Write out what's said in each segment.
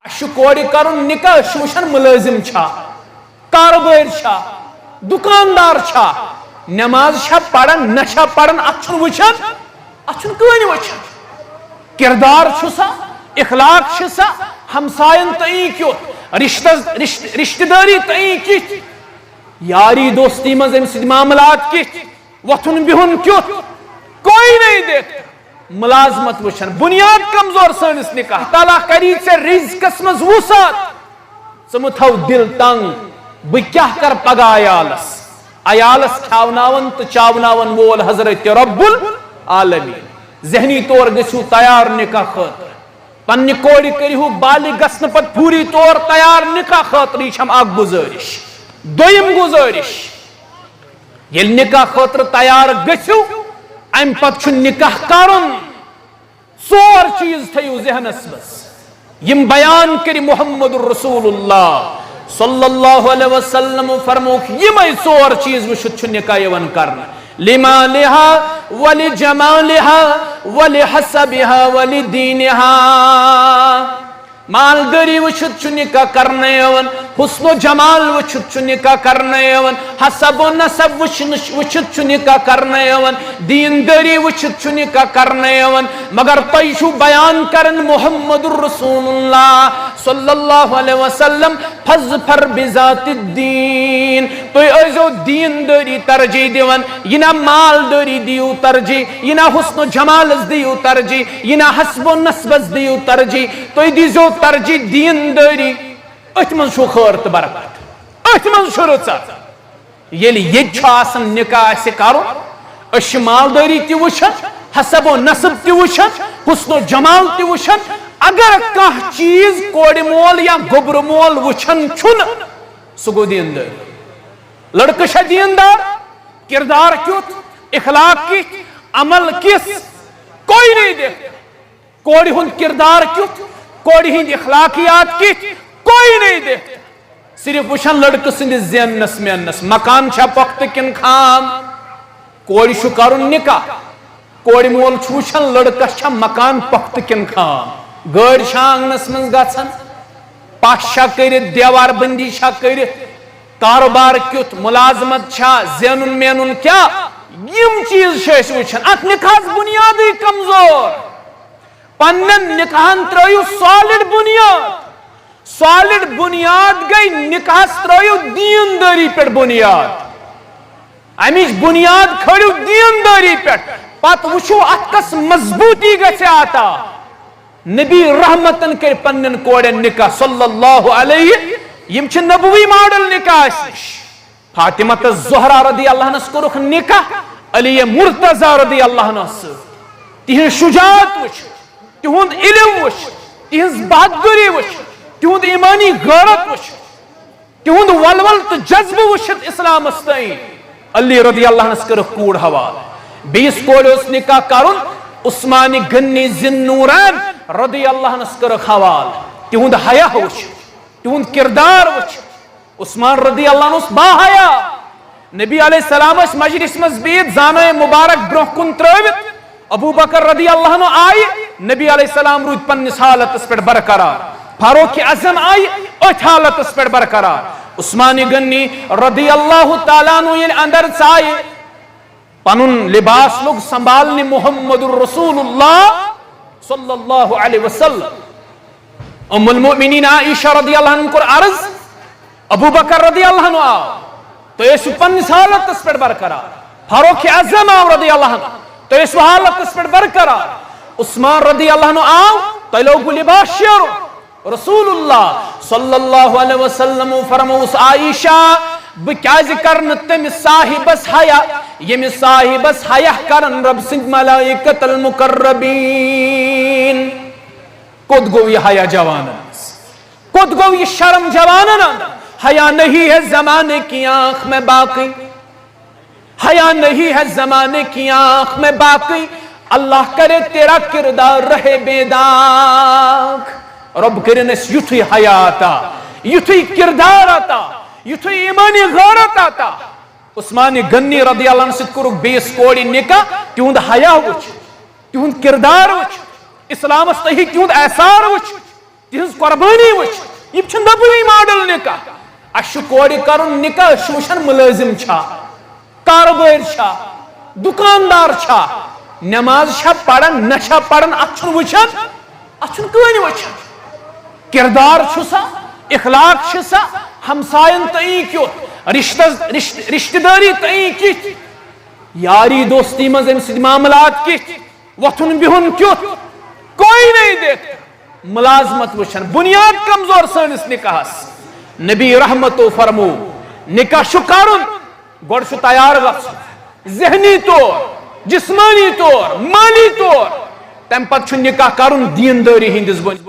کوڑ کرن نکاح وچھن ملازم چھا کاروبار چھا دکاندار چھا نماز چھا پڑھن نہ چھا پڑھن اچھن وچھن اچھن کہانی وچھن کردار چھسا اخلاق چھسا ہمسائن تئیں کیوت رشتہ داری تئیں کت یاری دوستی مز ام سد معاملات کت وتھن بہن کیوت کوئی نہیں دیکھ ملازمت وچھن بنیاد کمزور سانس نکاح تعالیٰ کری ژے رزقس مز وسعت ژٕ مہ تھو دل تنگ بہ کیا کر پگہ عیالس کھاوناون تو چاوناون وول حضرت رب العالمین ذہنی طور گژھو تیار نکاح خاطر پنہ کوڑ کرو بالغ گژھن پتہ پوری طور تیار نکاح خاطر یہ چھم اکھ گزارش دویم گزارش یل نکاح خاطر تیار گژھو ام پتہ نکاح کرن ژور چیز تھیو ذہنس مز یم بیان کر محمد رسول اللہ صلی اللہ علیہ وسلم فرموک یمے ژور چیز وچھت نکاح یوان کرنا لمالها ولجمالها ولحسبها ولدينها مالداری وچھت نکاح کرنے یوان حسن و جمال وچھت نکاح کرنے یوان حسب و نسب وچھت نکاح کرنے یوان دینداری وچھت نکاح کرنے یوان مگر تیشو بیان کرن محمد رسول اللہ صلی اللہ علیہ وسلم فظفر بذات الدین تو ایزو دینداری ترجیح دیوان ینا مالداری دیو ترجیح ینا حسن و جمال دیو ترجیح ینا حسب و نسب دیو ترجیح تو دیزو ترجیح دینداری اتمن شو خیر تو برکت اتمن شو رچت یلی یہ چھاسن نکاح سے کرو اش مالداری تی وچھن حسب و نسب تی وچھن حسن و جمال تی وچھن اگر کاہ چیز کوڑ مول یا گبر مول وچھن چھن سگو دیندار لڑکہ شا دیندار کردار کیوت اخلاق کی عمل کس کوئی نہیں دیکھ کوڑی ہن کردار کیوت کوڑی ہند اخلاقیات کی کوئی نہیں دیکھ صرف وچھن لڑکہ سند زینس مینس مکان چھا پخت کن خام کوڑی شو کرن نکاح کوڑی مول چھوچھن لڑکہ چھا مکان پخت کن خام گاڑ چھا آنگنس من گژھن پش چھا کرت دیوار بندی چھا کرت کاروبار کیت ملازمت چھا زینن مینن کیا یم چیز چھا اس وچھن ات نکاح بنیادی کمزور پنن نکاحن ترایو سالڈ بنیاد گئی نکاح ترایو دینداری پر بنیاد امیش بنیاد کھڑیو دینداری پر پت وچھو اتکس مضبوطی گژھِ آتا نبی رحمتن کر پنن کوڑن نکاح صلی اللہ علیہ یم چھ نبوی ماڈل نکاح اس فاطمہ الزہرا رضی اللہ عنہ کرخ نکاح علی مرتضی رضی اللہ عنہ تہن شجاعت وچھ تہند علم وچھ تہنز بہادری وچھ تہند ایمانی غیرت وچھ تہند ولول تو جذب وچھت اسلام استعین علی رضی اللہ عنہ کرخ کوڑ حوال بیس کوڑ اس نکاح کرن عثمان غنی ذن نورین رضی اللہ عنہ کرخ حوال تہند حیا وچھ تہند کردار وچھ عثمان رضی اللہ عنہ با حیا نبی علیہ السلام اس مجلس مزبید زانو مبارک برہ کن تروت ابو بکر رضی اللہ عنہ آئی نبی علیہ السلام رود پنس حالت اس پر برقرار فاروق اعظم آئی ات حالت اس پر برقرار عثمان غنی رضی اللہ تعالیٰ عنہ یعنی اندر چاہیے پنن لباس لوگ سنبھالنے محمد الرسول اللہ صلی اللہ علیہ وسلم ام المؤمنین عائشہ رضی اللہ عنہ کو عرض ابو بکر رضی اللہ عنہ آؤ تو یہ پنس حالت اس پر برقرار فاروق اعظم آؤ رضی اللہ عنہ تو اس حالت اس پر برقرار عثمان رضی اللہ عنہ آؤ تو لوگ لباس شیرو رسول اللہ صلی اللہ علیہ وسلم فرموس عائشہ بکیاز کرن تم صاحبس حیا یم صاحبس حیا کرن رب سند ملائکت المقربین کد گو یہ حیا جوانس کد گو یہ شرم جوانن حیا نہیں ہے زمانے کی آنکھ میں باقی حیا نہیں ہے زمانے کی آنکھ میں باقی اللہ کرے تیرا کردار رہے بے داغ رب کرے نس یتھی حیا آتا یتھی کردار آتا یتھی ایمانی غیرت آتا عثمان غنی رضی اللہ عنہ سۭتۍ کوٚرُکھ بیس کوڑِ نکاح تہنٛد حیا وٕچھ تہنٛد کردار وٕچھ اسلامس تہی تہنٛد احسار وٕچھ تہذ قربانی وچ یہ دبئی ماڈل نکاح اس کور کرن نکاح وچھن ملازم چھا کاروبار چھا دکاندار چھا نماز چھا پڑھن نہ چھا پڑھن اتھ وچھن اتھ کہانی وچھن کردار چھسا اخلاق چھسا ہمسائن تئی کیو رشتہ داری تئی کت یاری دوستی مز ام سد معاملات کت وتھن بہن کیت کوئی نہیں دیکھ ملازمت وچھن بنیاد کمزور سنس نکاحس نبی رحمتو فرمو نکاح شو کرن گوڑ شو تیار گژھن ذہنی طور جسمانی طور مالی طور تم پت شو نکاح کرن دینداری ہندس بن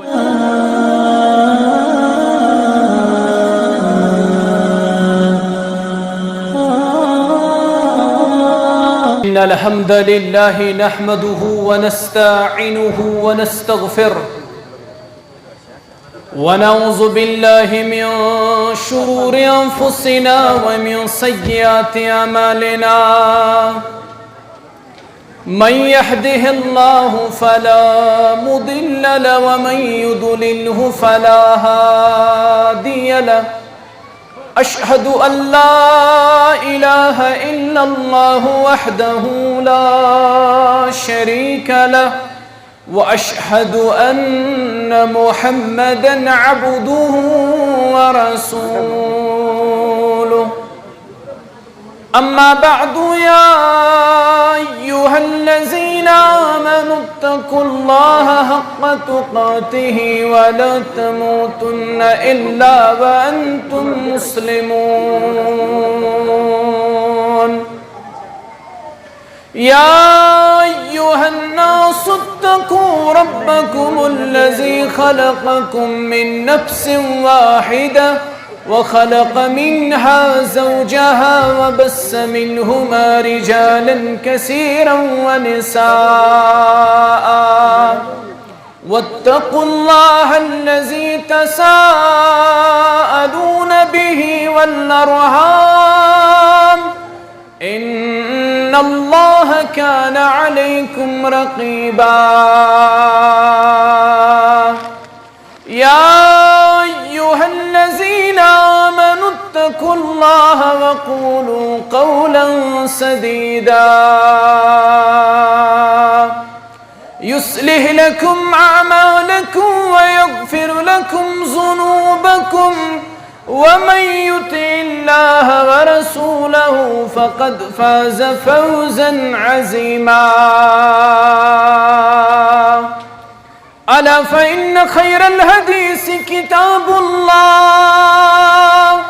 إن الحمد لله نحمده ونستعينه ونستغفره ونعوذ بالله من شرور أنفسنا ومن سيئات أعمالنا من يهده الله فلا مضل له ومن يضلله فلا هادي له أشهد أن لا إله إلا الله وحده لا شريك له وأشهد أن محمدا عبده ورسوله أما بعد يا أيها الذين آمنوا اتقوا الله حق تقاته ولا تموتن إلا وأنتم مسلمون يا أيها الناس اتقوا ربكم الذي خلقكم من نفس واحدة وخلق منها زوجها وبث منهما رجالا كثيرا ونساء واتقوا الله الذي تساءلون به والأرحام إن الله كان عليكم رقيبا يا أيها الذين آمنوا اتقوا الله وقولوا قولا سديدا يصلح لكم أعمالكم ويغفر لكم ذنوبكم ومن يطع الله ورسوله فقد فاز فوزا عظيما ألا فإن خير الحديث كتاب الله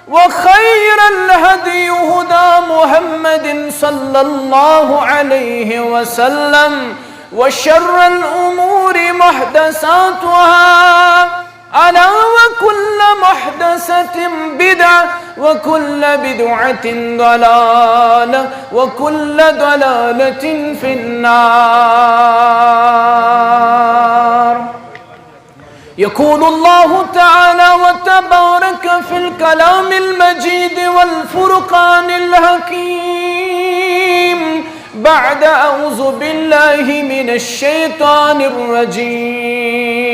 وخير الهدي هدى محمد صلى الله عليه وسلم وشر الأمور محدثاتها ألا وكل محدثة بدعة وكل بدعة ضلالة وكل ضلالة في النار يقول الله تعالى وتبارك في الكلام المجيد والفرقان الحكيم بعد أعوذ بالله من الشيطان الرجيم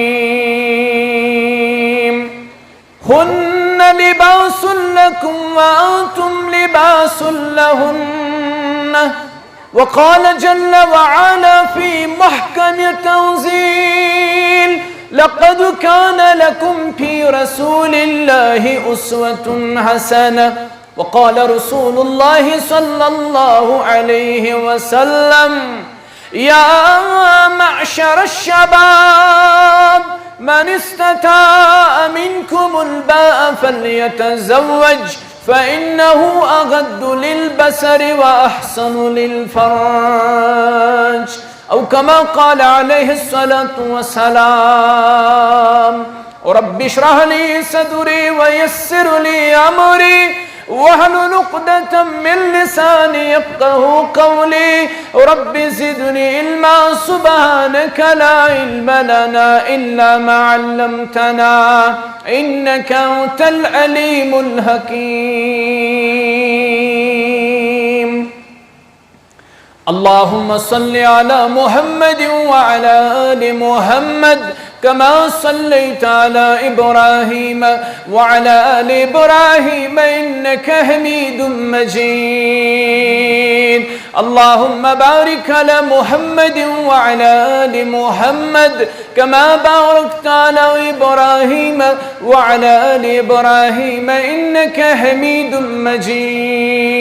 هن لباس لكم وأنتم لباس لهن وقال جل وعلا في محكم تنزيل لقد كان لكم في رسول الله أسوة حسنة وقال رسول الله صلى الله عليه وسلم يا معشر الشباب من استطاع منكم الباء فليتزوج فإنه أغض للبصر وأحسن للفرج أو كما قال عليه الصلاة والسلام رب اشرح لي صدري ويسر لي أمري واحلل عقدة من لساني يفقهوا قولي رب زدني علما سبحانك لا علم لنا إلا ما علمتنا إنك أنت العليم الحكيم اللهم صل على محمد وعلى آل محمد كما صليت على إبراهيم وعلى آل إبراهيم إنك حميد مجيد اللهم بارك على محمد وعلى آل محمد كما باركت على إبراهيم وعلى آل إبراهيم إنك حميد مجيد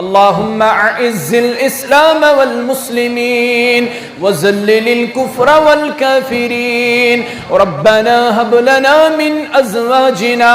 اللهم أعز الإسلام والمسلمين وذلل الكفر والكافرين ربنا هب لنا من أزواجنا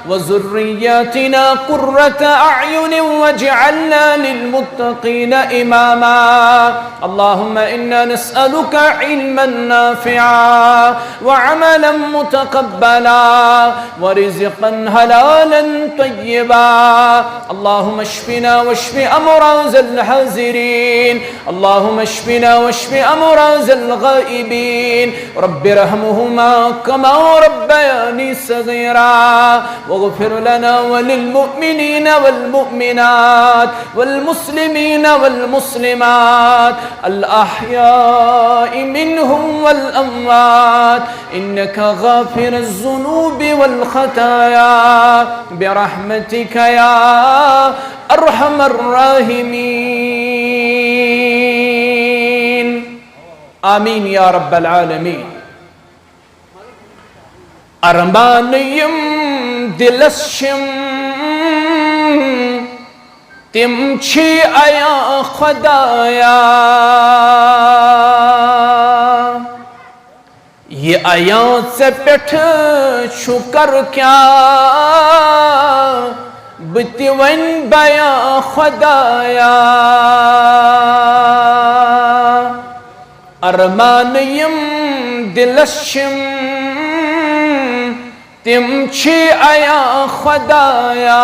وذرياتنا قرة أعين واجعلنا للمتقين إماما اللهم إنا نسألك علما نافعا وعملا متقبلا ورزقا حلالا طيبا اللهم اشفنا واشف أمراض الحاضرين اللهم اشفنا واشف أمراض الغائبين رب ارحمهما كما ربياني صغيرا واغفر لنا وللمؤمنين والمؤمنات والمسلمين والمسلمات الأحياء منهم والأموات إنك غافر الذنوب والخطايا برحمتك يا أرحم الراحمين آمين يا رب العالمين أرمانيم دلشم تمشي آيا خدايا یہ آیات سے پٹھ شکر کیا بتون بیا خدایا ارمانیم دلشم تم چھی آیا خدایا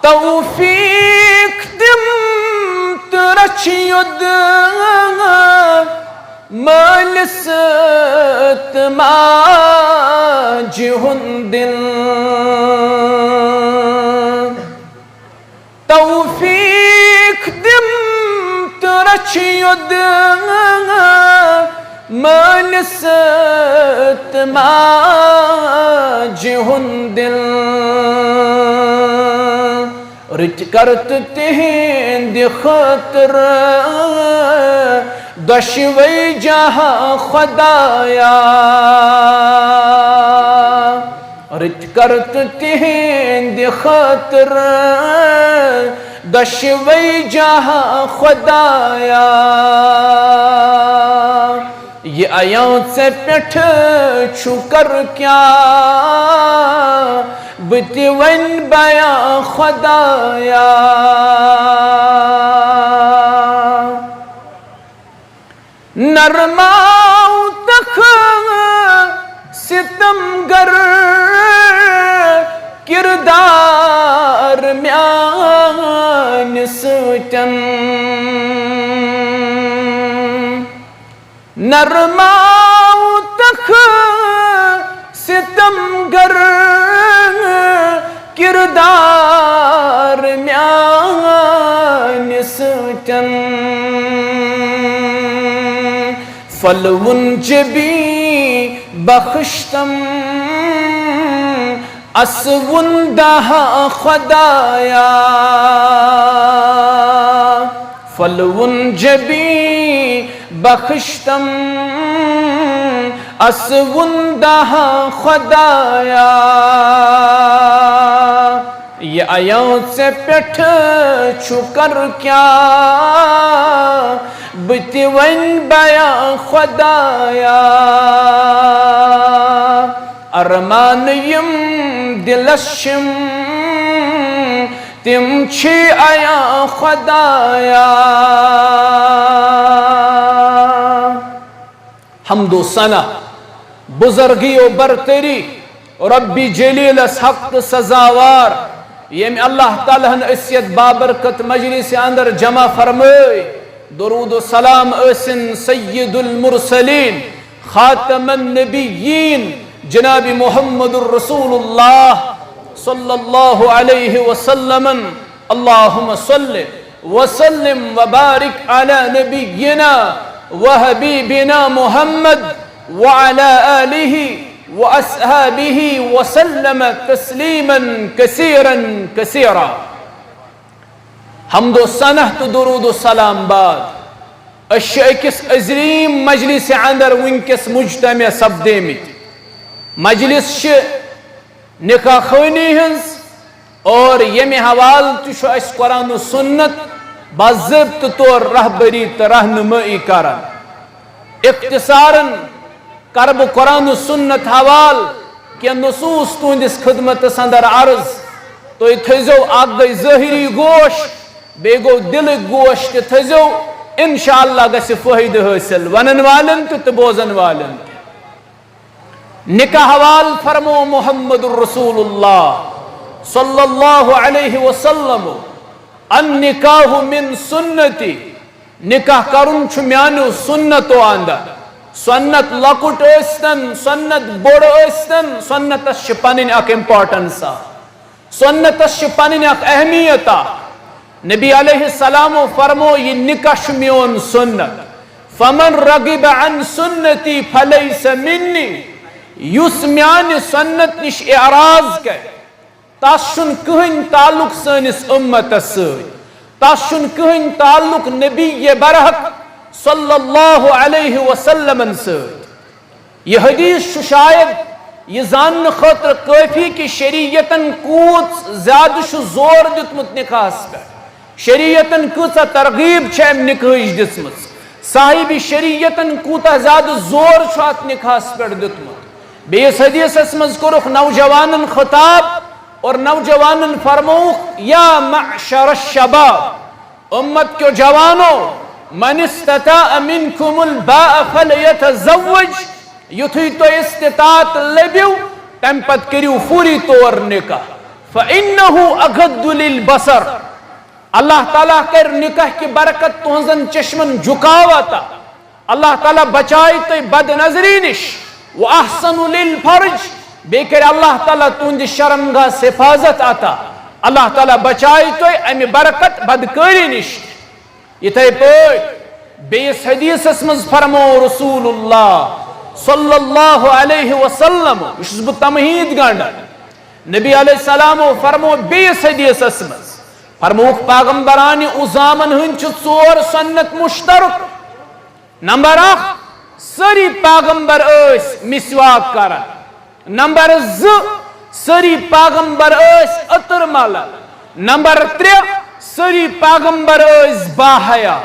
توفیق دم ترچید مالست ماجهن دل توفیق دم ترچید مالست ماجهن دل رت کرت تہند خاطر دشوی جہاں خدایا رت کرت تہند خاطر دشوی جہاں خدایا یہ آیات سے پٹھ شکر کیا بتون بیا خدایا نرماو تخ ستمگر کردار میان سوچن نرماو تخ ستمگر کردار میان سوچن فلون جبی بخشتم اسون دہا خدایا فلون جبی بخشتم اسون دہا خدایا یہ آیات سے پٹھ شکر کیا بتون بیا خدایا ارمانیم دلشم تم چھی آیا خدایا حمد و ثنا بزرگی و برتری ربی جلیل اس حق سزاوار یم اللہ تعالیٰ اسیت بابرکت مجلس اندر جمع فرمائے درود و سلام اسن سید المرسلین خاتم النبیین جناب محمد الرسول اللہ صلی اللہ علیہ وسلم اللہم صلی وسلم وبارک علی نبینا وحبیبنا محمد وعلى آله وأصحابه وسلم تسليما كثيرا كثيرا. حمد و ثنا تو درود و سلام بعد اشیاءکس عظیم مجلس اندر ونکس مجتمع سپدیمت. مجلس نکاح خوانی ہنز اور یمی حوال تشو اس قرآن و سنت باضابطہ طور رہبری تو رہنمائی کران. اختصاراً کرب قرآن و سنت حوال کہ نصوص تہندس خدمتس اندر عرض تو تھزو اگ گئی ظاہری گوش بے گو دل گوش تہ تھزو انشاءاللہ گژھِ فٲیدٕ حٲصِل ونن والن تہ بوزن والن. نکاح حوال فرمو محمد الرسول اللہ صلی اللہ علیہ وسلم النکاح من سنتی. نکاح کرن چھ میانو سنتو اندر. سنت لکٹ ٲسۍتن سنت بوڑ ٲسۍتن سنتس چھ پنن اکھ امپارٹنس سنتس چھ پنن اکھ اہمیت. نبی علیہ السلام فرمو یہ نکاح چھ میون سنت. فمن رغب عن سنتی فلیس منی. یس میان سنت نش اعراض کرِ تس چھن کہن تعلق سانس امتس سۭتۍ. تس چھن کہن تعلق نبی برحق صلی اللہ علیہ وسلم سۭتۍ. یہ حدیث چھ شاید یہ زانن خاطر کافی کہ شریعتن کوت زیادہ چھ زور دیتمت نکاحس پہ. شریعتن کۭژاہ ترغیب چھ ام نکاحٕچ دِژمٕژ. صاحب شریعتن کوتاہ زیادہ زور چھ ات نکاحس پہ دیتمت. بیس حدیثس مز کوٚرُکھ نوجوانن خطاب اور نوجوانن فرموک یا معشر الشباب امت کیو جوانو من استطاع منکم الباء فلیتزوج. یتھُے تۄہہِ استطاعت لبیو تمہِ پتہٕ کٔرِو فوری طور نکاح. فإنه اغض للبصر. اللہ تعالیٰ کر نکاح کی برکت تہنزن چشمن جھکاوتا. اللہ تعالیٰ بچائی تُہۍ بد نظری نش. وأحسن للفرج. بے کر اللہ تعالیٰ تہنٛدِ شرمگاہ سے حفاظت عطا. اللہ تعالیٰ بچائی تُہۍ امہِ برکت بدکٲری نش. یتھے پٲٹھۍ بیس حدیثس مز فرمو رسول اللہ صلی اللہ علیہ وسلم یہ چھُس بہٕ تمہید گنڈان. نبی علیہ السلام فرمو بیس حدیثس مز فرموک پیغمبران اعظامن ہند چھ ژور سنت مشترک. نمبر 1 ساری پیغمبر ٲسۍ مسواک کران. نمبر 2 ساری پیغمبر ٲسۍ عطر ملان. نمبر 3 ساری پیغمبر ٲسۍ باحیا.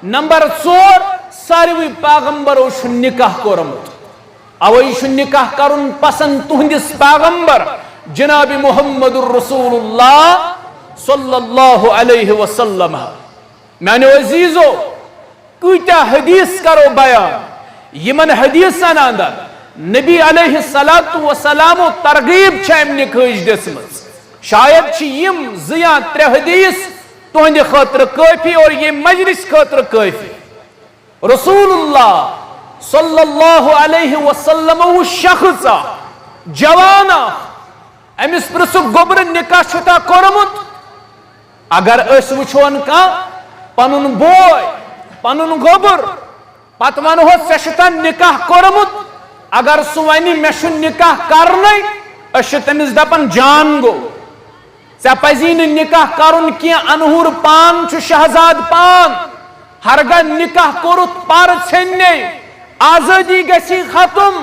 نمبر 4 ساروی پیغمبرو چھ نکاح کوٚرمُت. اوے چھ نکاح کرن پسند تہندس پیغمبر جناب محمد الرسول اللہ صلی اللہ علیہ وسلم. میانو عزیزو کۭتیاہ حدیث کرو بیان. یمن حدیثن اندر نبی علیہ الصلوۃ والسلام ترغیب چھ ام نکاحٕچ دِژمٕژ. شاید چھ یم 2 یا 3 حدیث تہند خاطر کافی اور یہ مجلس خاطر کافی. رسول اللہ صلی اللہ علیہ وسلم شخص جوان امس پرسک گوبر نکاح چھتا کورمت. اگر اس وچھون کا پنن بوے پنن گوبر پت ونہو ژےٚ چھُتھا نکاح کورمت. اگر سہ ونہِ مےٚ چھُ نکاح کرنے أسۍ چھِ تٔمِس دپان جان گو ژےٚ پزی نہٕ نکاح کرُن کینٛہہ. انہور پان چھُ شہزاد پان. ہرگاہ نکاح کوٚرُتھ پر ژھیٚننے آزادی گژھی ختم.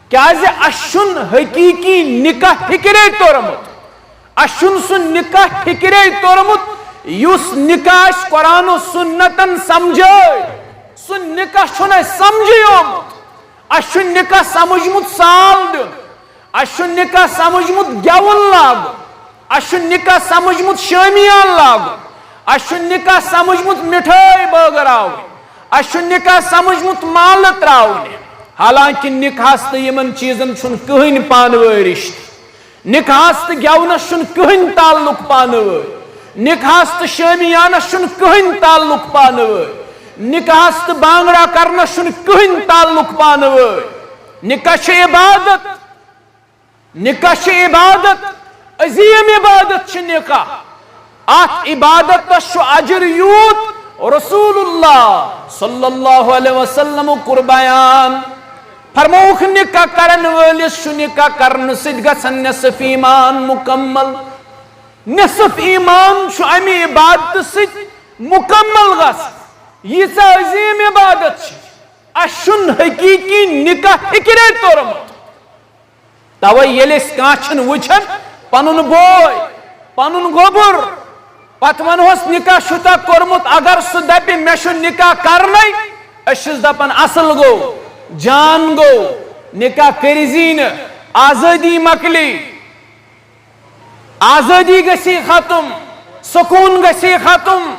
کیازِ اسہِ چھُنہٕ حقیقی نکاح فکرے توٚرمُت. اسہِ چھُنہٕ سُہ نکاح فکرے توٚرمُت یُس نکاح اسہِ قرآن و سنتن سمجھٲے. سُہ نکاح چھُنہٕ اسہِ سمجھے آمُت. اسہِ چھُ نکاح سمجھمُت سال دیُن. اسہِ چھُ نکاح سمجھمُت گٮ۪وُن لاگُن. اسہِ چھُ نکاح سمجھمُت شٲمیان لاگُن. اسہِ چھُ نکاح سمجھمُت مٹھٲے بٲگراوٕنۍ. اسہِ چھُ نکاح سمجھمُت مالہٕ تراونہِ. حالانکہ نکاحس تہٕ یمن چیزن چھُنہٕ کٕہٕنۍ پانہٕ ؤرۍ رشتہٕ. نکاحس تہٕ گٮ۪ونس چھُنہٕ کٕہٕنۍ تعلق پانہٕ ؤرۍ. نکاحس تہٕ شٲمیانس چھُنہٕ کٕہٕنۍ تعلق پانہٕ ؤرۍ. نکاحس تہٕ بانگڑا کرنس چھُنہٕ کٕہٕنۍ تعلق پانہٕ ؤرۍ. نکاح چھِ عبادت. نکاح چھِ عبادت. عظیم عبادت چھ نکاح ات عبادت تس اجر یوت رسول اللہ صلی اللہ علیہ وسلم کور بیان فرموک نکاح کرن ولس نکاح کرن سید گژھن نصف ایمان مکمل نصف ایمان امی عبادت سید مکمل گژھ یہ عظیم عبادت اشن حقیقی نکاح فکرے تورمت توے یل کان وچھن پنن بوے پنن گوبر پت ونوس نکاح شتا کورمت اگر سہ دپہ مے چھ نکاح کرنے اشس دپان اصل گو جان گو نکاح کریزی ن آزادی مکلی آزادی گسی ختم سکون گسی ختم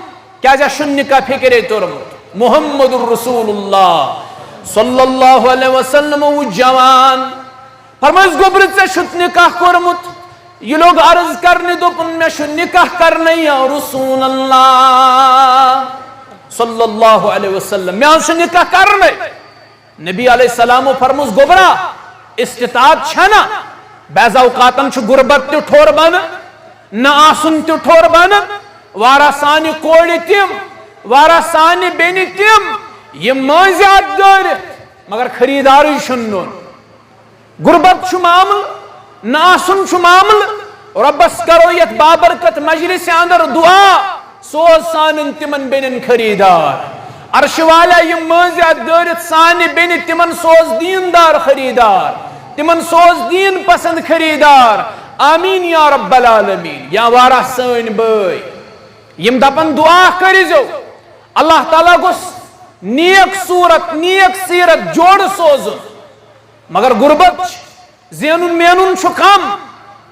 کیا اشن نکاح فکرے تورمت محمد الرسول اللہ صلی اللہ علیہ وسلم وہ جوان فرمائش گوبر سے شت نکاح کورمت یہ لوگ عرض کرنے دوپن میں شو نکاح کرنے یا رسول اللہ صلی اللہ علیہ وسلم میں شو نکاح کرنے نبی علیہ السلام فرموس گوبرا استطاعت چھنا بعض اوقاتن چھ غربت تہ ٹھور بن نہ آسن تہ ٹھور بن وارا سانی کوڑی تم وارا سانی بینی تم یہ مازیات گر مگر خریداری شنون غربت چھ معامل نہ آسن چھ معامل ربس کرو یت بابرکت مجلس اندر دعا سوز سانن تمن بینن خریدار عرش والا یہ مازیات گرت سانی بینی تمن سوز دیندار خریدار تمن سوز دین پسند خریدار آمین یا رب العالمین یا وارا سین بھائی یم دپن دعا کریزو اللہ تعالیٰ گوس نیک صورت نیک سیرت جوڑ سوز مگر غربت زینن مینن چھ کم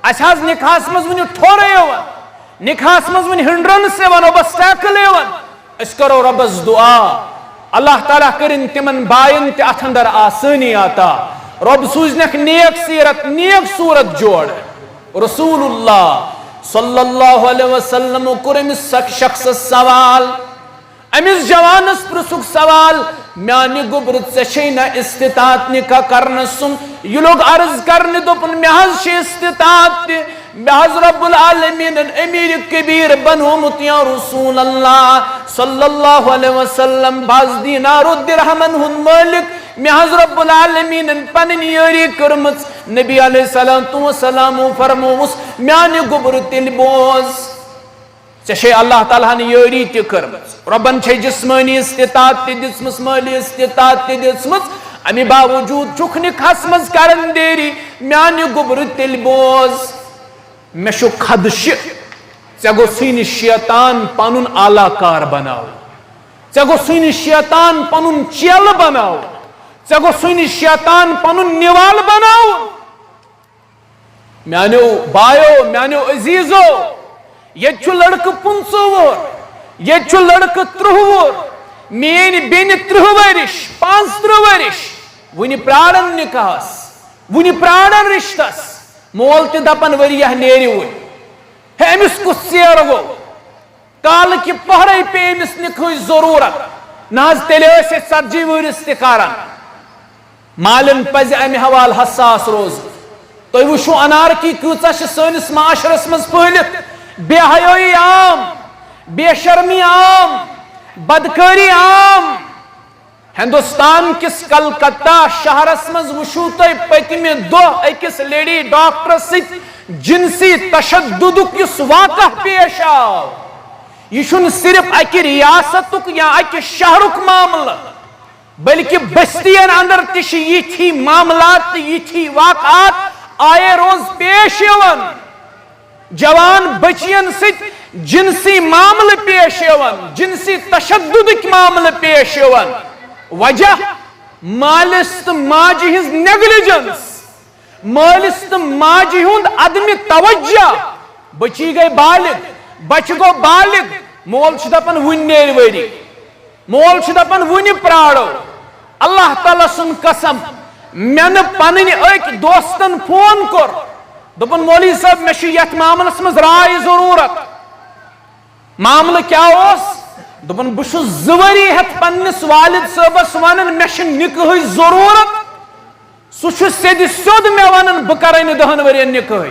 اس حض نکاحس مز ون ٹھورے یوان نکاحس مز ون ہنڈرنس یوان اوبسٹیکل یوان اس کرو ربس دعا اللہ تعالیٰ کرن تمن بائن تہ اتھ اندر آسانی آتا رب سوزنک نیک سیرت نیک صورت جوڑ رسول اللہ صلی اللہ علیہ وسلم کور امس شخص سوال امس جوانس پرسک سوال میانی گبرت سے چھینا استطاعت نکاح کرنا سن یہ لوگ عرض کرنے دوپن محض شی استطاعت محض رب العالمین امیر کبیر بنومت یا رسول اللہ صلی اللہ علیہ وسلم باز دینار و درہمن ہن مالک محض رب العالمین پنن یاری کرمت نبی علیہ السلام فرموس میانی گبرت البوز چشے اللہ تعالیٰ نے یاری تہ کرمت ربن چھے جسمانی استطاعت تہ دسمس مالی استطاعت تہ دسمس امی باوجود چکھنی خسمز کرن دیری میانی گبر تل بوز میں شو خدش چگو سین شیطان پانون آلہ کار بناو چگو سین شیطان پانون چیل بناو چگو سین شیطان پانون نیوال بناو میانیو بایو میانیو عزیزو یہ چھو لڑک 500 ور یہ چھو لڑک 30 ور مین بین 30 ورش 35 ورش ونی پرارن نکاحس ونی پرارن رشتس مول تی دپن وریہ نیری ہوئی ہے امس کو سیر گو کال کی پہرائی پہ امس نکھوئی ضرورت ناز تیلے سے سرجی ور استقارن مالن پز امی حوال حساس روز تو وشو انار کی کیوچا سنس معاشرس مز پہلت بے حیائی عام بے شرمی عام بدکاری عام ہندوستان کس کلکتہ شہرس مز وشو تو پتم دہ اکس لیڈی ڈاکٹر ست جنسی تشدد کس واقع پیش آو یہ صرف اکہ ریاست یا اکہ شہرک معاملہ بلکہ بستین اندر تش یہ معاملات یہ واقعات آئے روز پیش یوان جوان بچین ست جنسی معاملہ پیش یوان جنسی تشدد معاملہ پیش یوان وجہ مالس تو ماجہ ہز نیگلیجنس مالس تو ماجہ ہند عدم توجہ بچی گئی بالغ بچ گو بالغ مول چھ دپن ون نیر وری مول چھ دپن ون پراڑو اللہ تعالیٰ سن قسم میں نے پنن ایک دوستن فون کر دپن مولوی صاحب میں یت معاملس مز رائے ضرورت معاملہ کیا اس دپن بہ زوری ہتھ پنس والد صاحبس ونن میں نکاح ضرورت سہ سید سیود میں ونن بہ کرے 10 ورین نکاح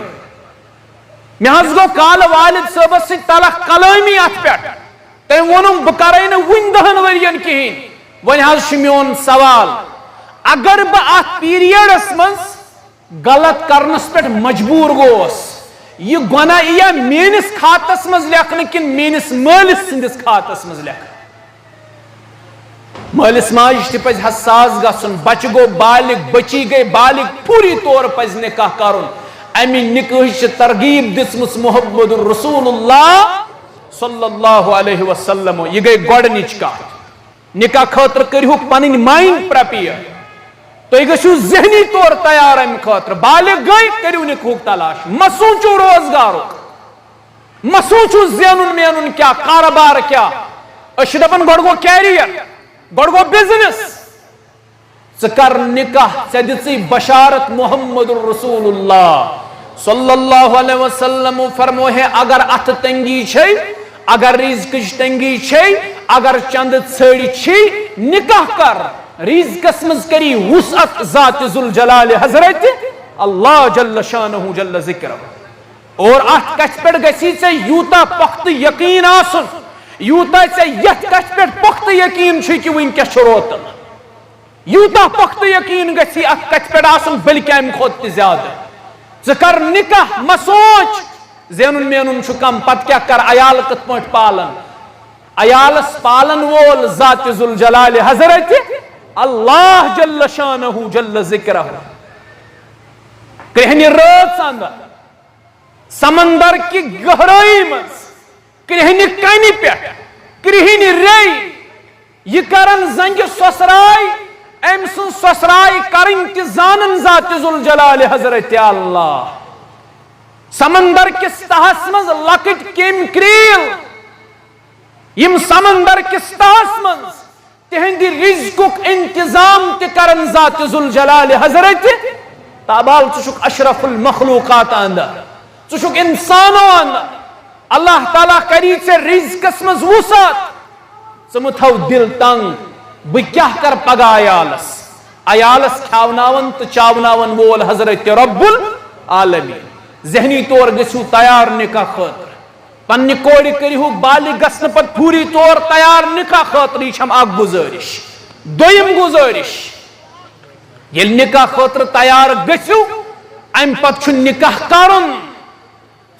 مہز گو کال والد صاحب سے تلخ کلامی ات پہ تم وونم بہ کرے ون 10 ورین کہین ون حظ میون سوال اگر بہ ات پیریڈس مز غلط کرنس پہ مجبور گوس یہ گناہ یہ میانس کھاتس مز لکھنے کن میانس مالس سندس کھاتس مز لکھ مالس ماج تہ پز حساس گژھن بچہ گو بالغ بچی گئی بالغ پوری طور پز نکاح کرن امی نکاح ترغیب دسمس محمد رسول اللہ صلی اللہ علیہ وسلم یہ گئی گۄڈنِچ کتھ نکاح خاطر کرہو پنن مائنڈ پریپیئر تُہۍ گژھِو ذہنی طور تیار امہ خاطر بالغ گئی کریو نکاح تلاش مہ سوچو روزگارک مہ سوچو زینن مینن کیا کاروبار کیا أسۍ چھِ دپان گۄڈٕ گوٚو کیریئر گۄڈٕ گوٚو بزنس ژٕ کر نکاح ژےٚ دِژٕے بشارت محمد رسول اللہ صلی اللہ علیہ وسلم فرمو ہے اگر اتھ تنگی چھے اگر رزقچ تنگی چھے اگر چند ژھڑ چھی نکاح کر رزقس مز کری وسعت ذات ذوالجلال حضرت اللہ جل شانہ جل ذکرہ اور ات کتھ پہ گژھی ژے یوتا پخت یقین آسن یوتا ژے یتھ کتھ پہ پخت یقین چھ کہ ونکس چھ روتن یوتا پخت یقین گژھی ات کتھ پہ آسن بلکہ امہ کھوتہ تہ زیادہ ژٕ کر نکاح مہ سوچ زینن مینن چھ کم پتہ کیا کر عیال کت پٲٹھۍ پالن عیالس پالن وول ذات ذوالجلال حضرت اللہ جل شانہ جل ذکرہ کرہنی رٲژ اندر سمندر کی گہرائی مز کرہنی کنہ پہ کرہنی ری یہ کرن زنگ سسرائی ام سن سسرائی کرن تہ زانن ذات ذوالجلال حضرت اللہ سمندر کس تہس مز لکٹ کیم کریل یم سمندر کس تہس مز تہندی رزقک انتظام تہ کرن ذات ذوالجلال حضرت تابال ژٕ اشرف المخلوقات اندر ژٕ انسانو اندر اللہ تعالیٰ کری ژے رزقس مز وسعت ژٕ مہ تھو دل تنگ بہ کیا کر پگہ عیالس کھاوناون تو چاوناون وول حضرت رب العالمین ذہنی طور گژھو تیار نکاح خاطر پنہ کور کرہو بالغ گژھنہ پتہ پوری طور تیار نکاح خاطر یہ چھم اکھ گزارش دویم گزارش یل نکاح خاطر تیار گژھو ام پتہ چھ نکاح کرن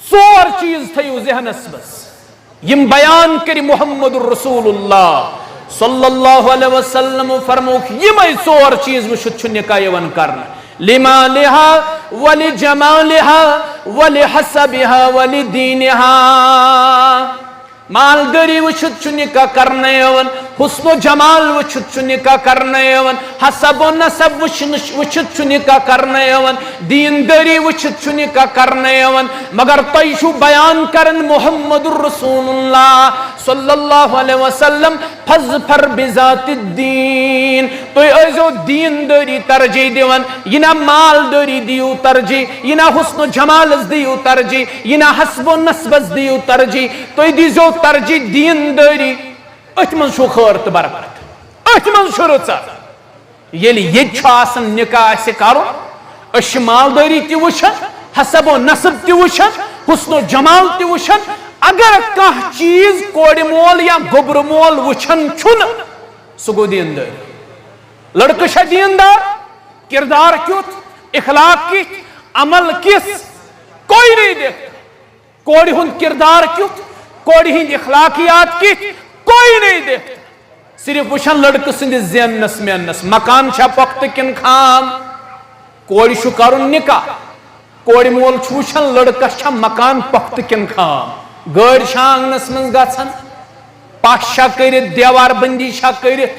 ژور چیز تھیو ذہنس مز یم بیان کری محمد رسول اللہ صلی اللہ علیہ وسلم فرموک یمے ژور چیز وچھت چھ نکاح یوان کرنا لمالها ولجمالها ولحسبها ولدينها مالداری وچھت چھ نکاح کرنے یوان حسن و جمال وچھت چھ نکاح کرنے یوان حسب و نسب وچھت چھ نکاح کرنے یوان دینداری وچھت چھ نکاح کرنے یوان مگر تُہۍ چھو بیان کرن محمد رسول اللہ صلی اللہ علیہ وسلم فاظفر بذات الدین تُہۍ ٲسۍزیو دینداری ترجیح دِوان یہ نہ مالداری دیو ترجیح یہ نہ حسن و جمالس دیو ترجیح یہ نہ حسب و نسبس دیو ترجیح تُہۍ دیزیو ترجیح دینداری ات من چھو خیر تو برکت ات من چھو رٕژر ییٚلہِ ییٚتہِ چھُ آسان نکاح آسہِ کرُن أسۍ چھِ مالدٲری تہِ وٕچھان حسب و نسب تہِ وٕچھان حسن و جمال تہِ وٕچھان اگر کانٛہہ چیٖز کورِ مول یا گوٚبرٕ مول وٕچھان چھُنہٕ سُہ گوٚو دیندار لڑکہٕ چھا دیندار کردار کیُتھ اخلاق کِتھ عمل کِس کوئی نہیں دیکھتا کورِ ہُنٛد کردار کیُتھ کورِ ہٕنٛدۍ اخلاقیات کِتھ کوئی نہیں دیکھتا صرف وچھان لڑکہ سندس زینس مینس مکان چھا پختہ کن خام کور چھُ کرن نکاح کور مول چھُ وچھان لڑکس چھا مکان پختہ کن خام گاڑی چھا آنگنس من گژھان پش چھا کرت دیوار بندی چھا کرت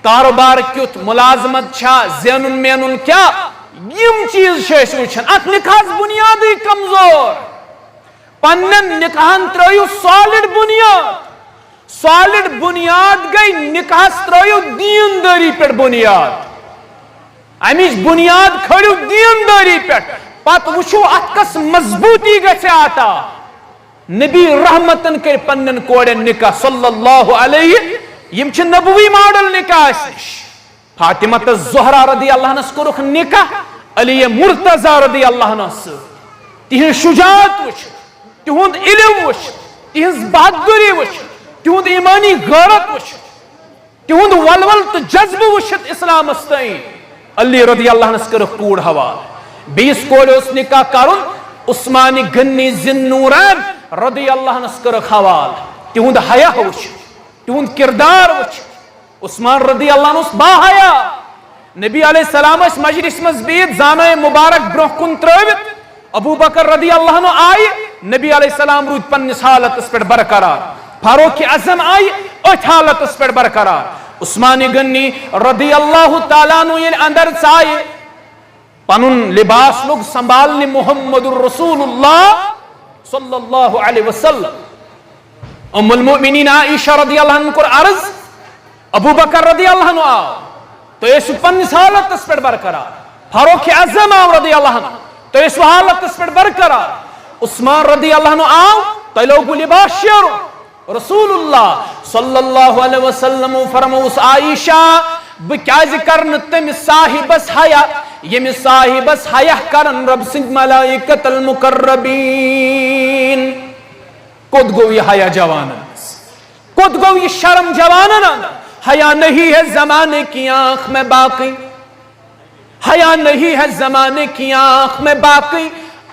کاروبار کیُتھ ملازمت چھا زینن مینن کیا یم چیز چھِ أسۍ وچھان ات نکاحس بنیادی کمزور پنن نکاحن ترٲیِو سالڈ بنیاد گئی نکاحس ترٲیِو دینداری پہ بنیاد امچ بنیاد کھڑیو دینداری پہ پتہ وچھو ات کس مضبوطی گژھِ عطا نبی رحمتن کر پنن کورن نکاح صلی اللہ علیہ یم چھ نبوی ماڈل نکاح نش فاطمہ الزہرا رضی اللہ عنہس کورُکھ نکاح علی مرتضی رضی اللہ عنہ تہذ شجاعت وچھ تہند علم وچ, تہذ بہادری وچ, تہند ایمانی غیرت وچ, تہند ولول تو جذبہ وچھت اسلامس تین علی رضی اللہ عنہ کر کوڑ حوال. بیس کوڑ اس نکاح کرن عثمان غنی ذی النورین رضی اللہ عنہ کر حوال. تہند حیا وچ, تہند کردار وچ. عثمان رضی اللہ عنہ با حیا. نبی علیہ السلام اس مجلس مز بید زانہ مبارک برہ کن تروت. ابو بکر رضی اللہ عنہ آئی, نبی علیہ السلام رود پنس حالت اس پر برقرار. فاروق اعظم آئی ات حالت اس پر برقرار. عثمان غنی رضی اللہ تعالیٰ عنہ یل اندر چائے پنن لباس لوگ سنبھالنے محمد الرسول اللہ صلی اللہ علیہ وسلم. ام المؤمنین عائشہ رضی اللہ عنہ کو عرض, ابو بکر رضی اللہ عنہ آو تو اس پنس حالت اس پر برقرار. فاروق اعظم آو رضی اللہ عنہ تو اس حالت اس پر برقرار. عثمان رضی اللہ عنہ آو تو لوگ لباس شیرو. رسول اللہ صلی اللہ علیہ وسلم فرموس عائشہ بکیاز کرن تم صاحبس حیا یم صاحبس حیا کرن رب سند ملائکت المقربین. کد گو یہ حیا جوانن, کد گو یہ شرم جوانن. حیا نہیں ہے زمانے کی آنکھ میں باقی, حیا نہیں ہے زمانے کی آنکھ میں باقی,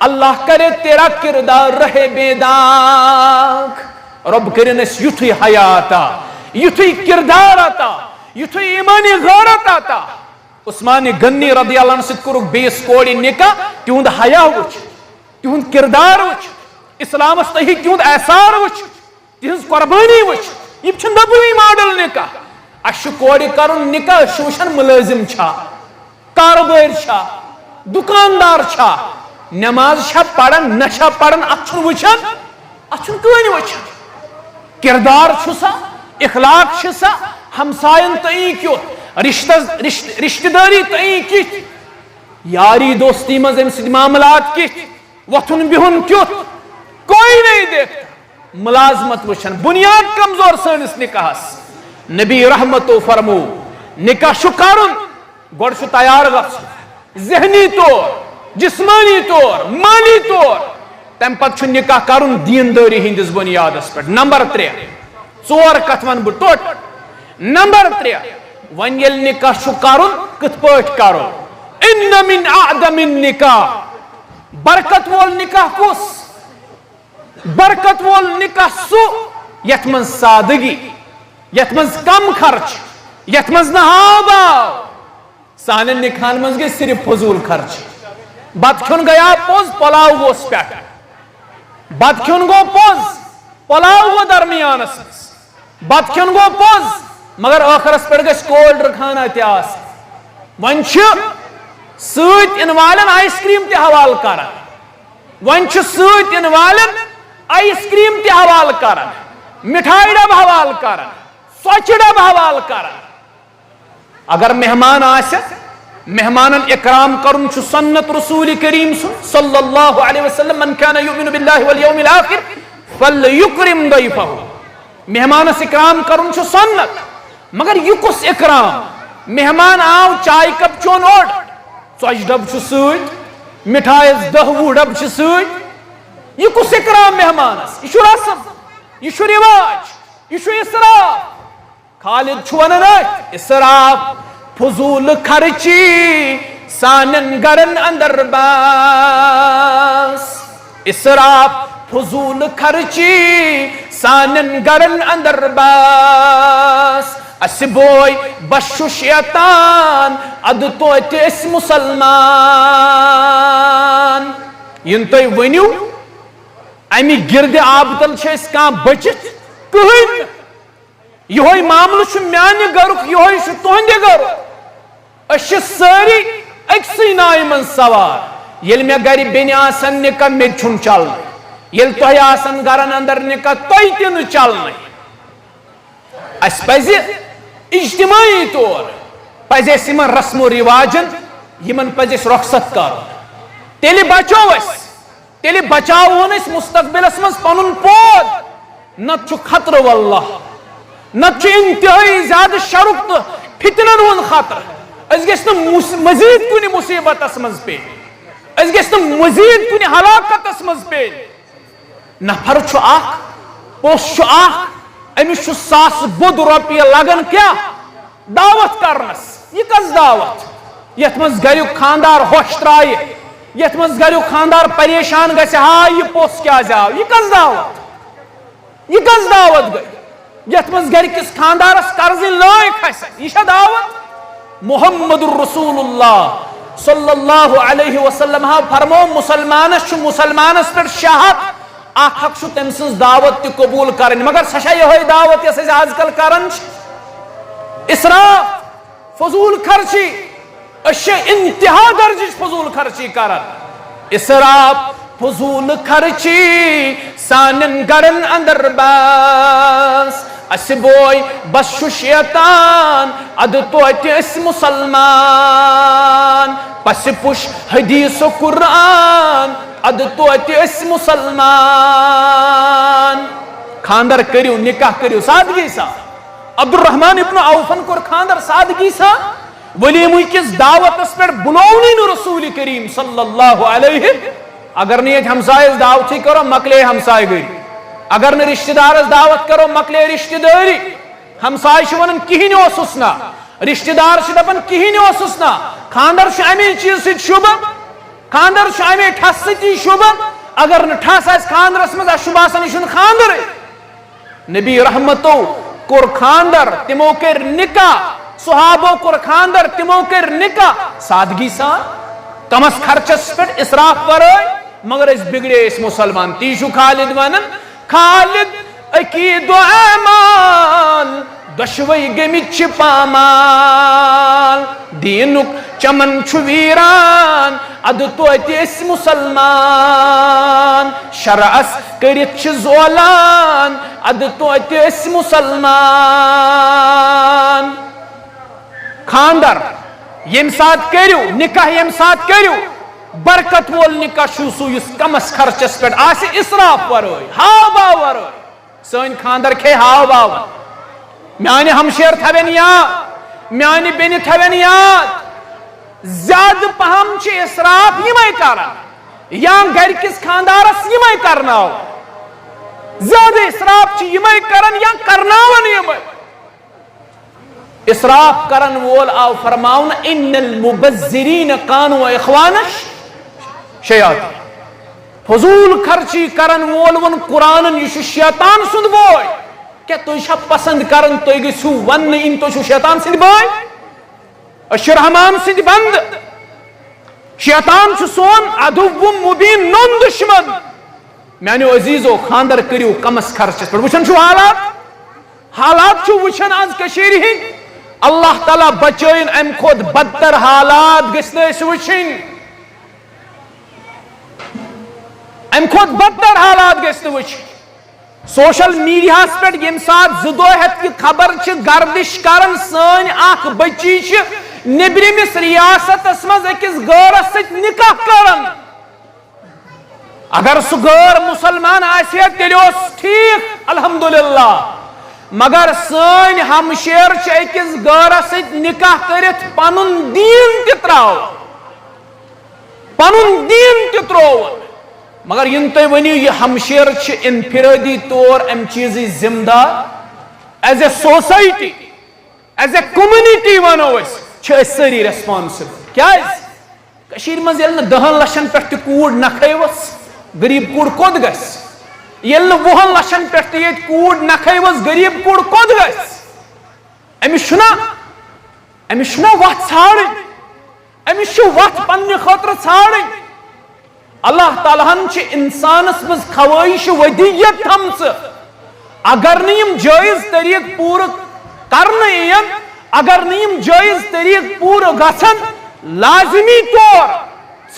اللہ کرے تیرا کردار رہے بے داغ. رب کرن اس یتھی حیا آتا, یتھی کردار آتا, یتھی ایمانی غیرت آتا. عثمان غنی رضی اللہ عنہ سۭتۍ کوٚرُکھ بیس کوڑِ نکاح. تہند حیا وچ, تہند کردار وچ, اسلامس تہی تہند احسار وچ, تہذ قربانی وچ. یہ چھ نبوی ماڈل نکاح. اس کوڑ کرن نکاح وچھن ملازم چھا, کاربار چھا, دکاندار چھا, نماز چھا پڑھن نہ چھا پڑھن, ات چھن وچھن, ات چھن کہانی وچھن. کردار چھسا, اخلاق چھسا, ہمسائن تئیں کیت, رشتہ داری تئیں کت, یاری دوستی مز ام سۭتۍ معاملات کت, وتھن بہن کیت, کوئی نہیں دیکھتا. ملازمت وچھن, بنیاد کمزور سٲنِس نکاحس. نبی رحمتو فرمو نکاح چھُ کرُن گۄڈٕ چھُ تیار گژھُن, ذہنی طور, جسمانی طور, مالی طور. تم پتہ چھُ نکاح کرُن دیندٲری ہندس بنیادس پہ. نمبر 3 ژور کتھ ون بہ ٹوٹ. نمبر 3 ون یل نکاح چھُ کرُن کتھ پٲٹھۍ کرو. ان من اعظم النکاح, برکت وول نکاح کس, برکت وول نکاح سو یتھ من سادگی, یتھ من کم خرچ, یتھ من نہ ہاو باو. سانن نکاحن من گئی صرف فضول خرچ. بت کھیون گیا پوز, پلاو گوس پہ, بت کھیون گو پوز, پلاو گو درمیانس, بت کھیون گو پوز, مگر آخرس پہ گژھِ کولڈ خانہ تہِ آسٕنۍ. وۄنۍ چھِ سۭتۍ یِنہٕ والٮ۪ن آیس کریم تہِ حوالہٕ کران, وۄنۍ چھِ سۭتۍ یِنہٕ والٮ۪ن آیس کریم تہِ حوالہٕ کران, مٹھائی ڈب حوالہٕ کران, ژۄچہِ ڈب حوالہٕ کران. اگر مہمان آسہِ, مہمانن اکرام کرن چھُ سنت رسول کریم صلی اللہ علیہ وسلم, من کان یؤمن باللہ والیوم الاخر فلیکرم ضیفہ. مہمانس اکرام کرن چھُ سنت, مگر یہ کس اکرام. مہمان آو چائے کپ چون اوڑ, ژۄچہِ ڈب چھُ سۭتۍ, مٹھائیس 10-20 ڈب چھِ سۭتۍ. یہ کس اکرام مہمانس. یہ چھُ رسم, یہ چھُ رواج, یہ چھُ اسراف. خالد چھُ ونان اسراف فضول خرچی سانن گرن اندر باس. اسراف فضول خرچی سانن گرن اندر باس. اس بوئی بشو شیطان اد توت اس مسلمان. ین تُہۍ ؤنِو امی گرد آبتل چھِ أسۍ کانٛہہ بٔچِتھ کٕہٕنۍ. یہوے معاملہٕ چھُ میانہِ گرُک, یہوے چھُ تُہنٛدِ گرُک. أسۍ چھِ سٲری أکسٕے ناوِ منٛز سوار. ییٚلہِ مےٚ گرِ بیٚنہِ آسن نکاح مےٚ تہِ چھُنہٕ چلنٕے, ییٚلہِ تۄہہِ آسن گرن اندر نکاح تۄہہِ تہِ نہٕ چلنٕے. اَسہِ پزِ اجتماعی طور پزِ اَسہِ یِمن رسم و رواجن یِمن پزِ اَسہِ رۄخصت کرُن. تیٚلہِ بچو أسۍ, تیٚلہِ بچاوہون أسۍ مستقبلس منٛز پنُن پود. نتہٕ چھُ خطرٕ واللہ, نتہٕ چھُ انتہٲئی زیادٕ شرُک تہٕ فتنن ہُنٛد خطرٕ. أسۍ گژھِ نہٕ مزیٖد کُنہِ مُصیبتس منٛز پیٚنۍ, أسۍ گژھِ نہٕ مزیٖد کُنہِ ہلاکتس منٛز پیٚنۍ. نفر چھو آخ پوس چھو آخ امس چھو 100 بود روپیہ لگن کیا دعوت کرنس یہ کس دعوت یت مز گریو خاندار ہوش ترائے یت مز گریو خاندار پریشان گژھِ ہاں یہ پوس کیا جاو یہ کس دعوت گئی یت مز گر کس خاندارس قرض لائق کھسہ یہ دعوت محمد الرسول اللہ صلی اللہ علیہ وسلم ہاں فرمو مسلمانس مسلمانس پر شاہت اخ حق تم سن دعوت تہ قبول کرن مگر سشا یہ دعوت یس آج کل کرن اسراف فضول خرچی اشیا انتہا درجہ فضول خرچی کرن اسراف فضول خرچی سانن گرن اندر بس اس بوئی بس شو شیطان اد توت اس مسلمان پس پش حدیث و قرآن اد توت اس مسلمان خاندر کریو نکاح کریو سادگی سا عبد الرحمن ابن عوفن کور خاندر سادگی سا ولیموی کس دعوت اس پر بلونین رسول کریم صلی اللہ علیہ اگر نیت ہمسائے دعوتی کرو مکلے ہمسائے گئی اگر نے رشتہ دار دعوت کرو مکلے رشتہ داری ہمسائے شونن کہیں اوسسنا رشتہ دار دپن کہیں اوسسنا خاندر امی چیز ست شبہ خاندر امی ٹھس ستی شبہ اگر نہ ٹھس آس خاندرس مز شبہ آسان یہ خاندر نبی رحمتو کور خاندر تمو کر نکاح صحابو کور خاندر تمو کر نکاح سادگی سان کمس خرچس پہ اسراف ورائے مگر اس بگڑے اس مسلمان تیشو خالد ونن خالد عقید و اعمال دشوئی گمچ پامال دینک چمن چھ ویران اد توت اس مسلمان شرعس کرت چھ زولان اد توت اس مسلمان خاندر یم سات کریو نکاح یم سات کریو برکت وول نکاح شو اس کمس خرچس پہ آس اسراف ورائے ہاو باو ورائے سن خاندر کھے ہاو باو میانی ہمشیر تھوین یاد میانی بینی تھوین یاد زیادہ پہم چھ اسراف یمائی کرن یا گھر کس خاندارس یمائی کرناو زیادہ اسراف چھ یمائی کرن یا کرناون یمائی اسراف کرن وول آو فرماؤن ان المبذرین کانوا اخوانش شیاطین فضول خرچی کرن وول ون قرآن یہ شیطان سند بوئے کیا تو پسند کرن تو گھو ون ان تو شیطان سند بوئے اشرحمان سند بند شیطان سون عدو مبین نون دشمن میانو عزیزو خاندر کریو کمس خرچس پر وچھن چھو حالات چھو وچھن آج کشیر ہی اللہ تعالیٰ بچائن ام خود بدتر حالات گسنے اس وچھن ام خود بدتر حالات گسنے وچھن سوشل میڈیا اس پر یم ساتھ زدوہت کی خبر چھ گردش کرن سن آخ بچی چھ نبرمس ریاست اسمز اکس غیر ست نکاح کرن اگر سو غیر مسلمان آسیا تیلیوس ٹھیک الحمدللہ مگر سن ہمشیر چھ اکس غیر ست نکاح کرت پنن دین تتراو پنن دین تتراو مگر ین تو ونیو یہ ہمشیر چھ انفرادی طور ام چیزی ذمہ دار as a society as a community ونو اس چھ سری ریسپانسبل کیا کشیر مز یل 10 لچھن پہ کوڑ نکھیوس غریب کوڑ کود گس یل 20 لچھن پہ یہ کوڑ نکھیوس غریب کوڑ کود گس امس چھنا وت ژھانڈن امس چھ وت پنہ خاطر ژھانڈن اللہ تعالیٰ ہن چھ انسانس مز خواہش ودیت تھمس اگر نیم جائز طریق پور کرنے این اگر نیم جائز طریق پور گھن لازمی طور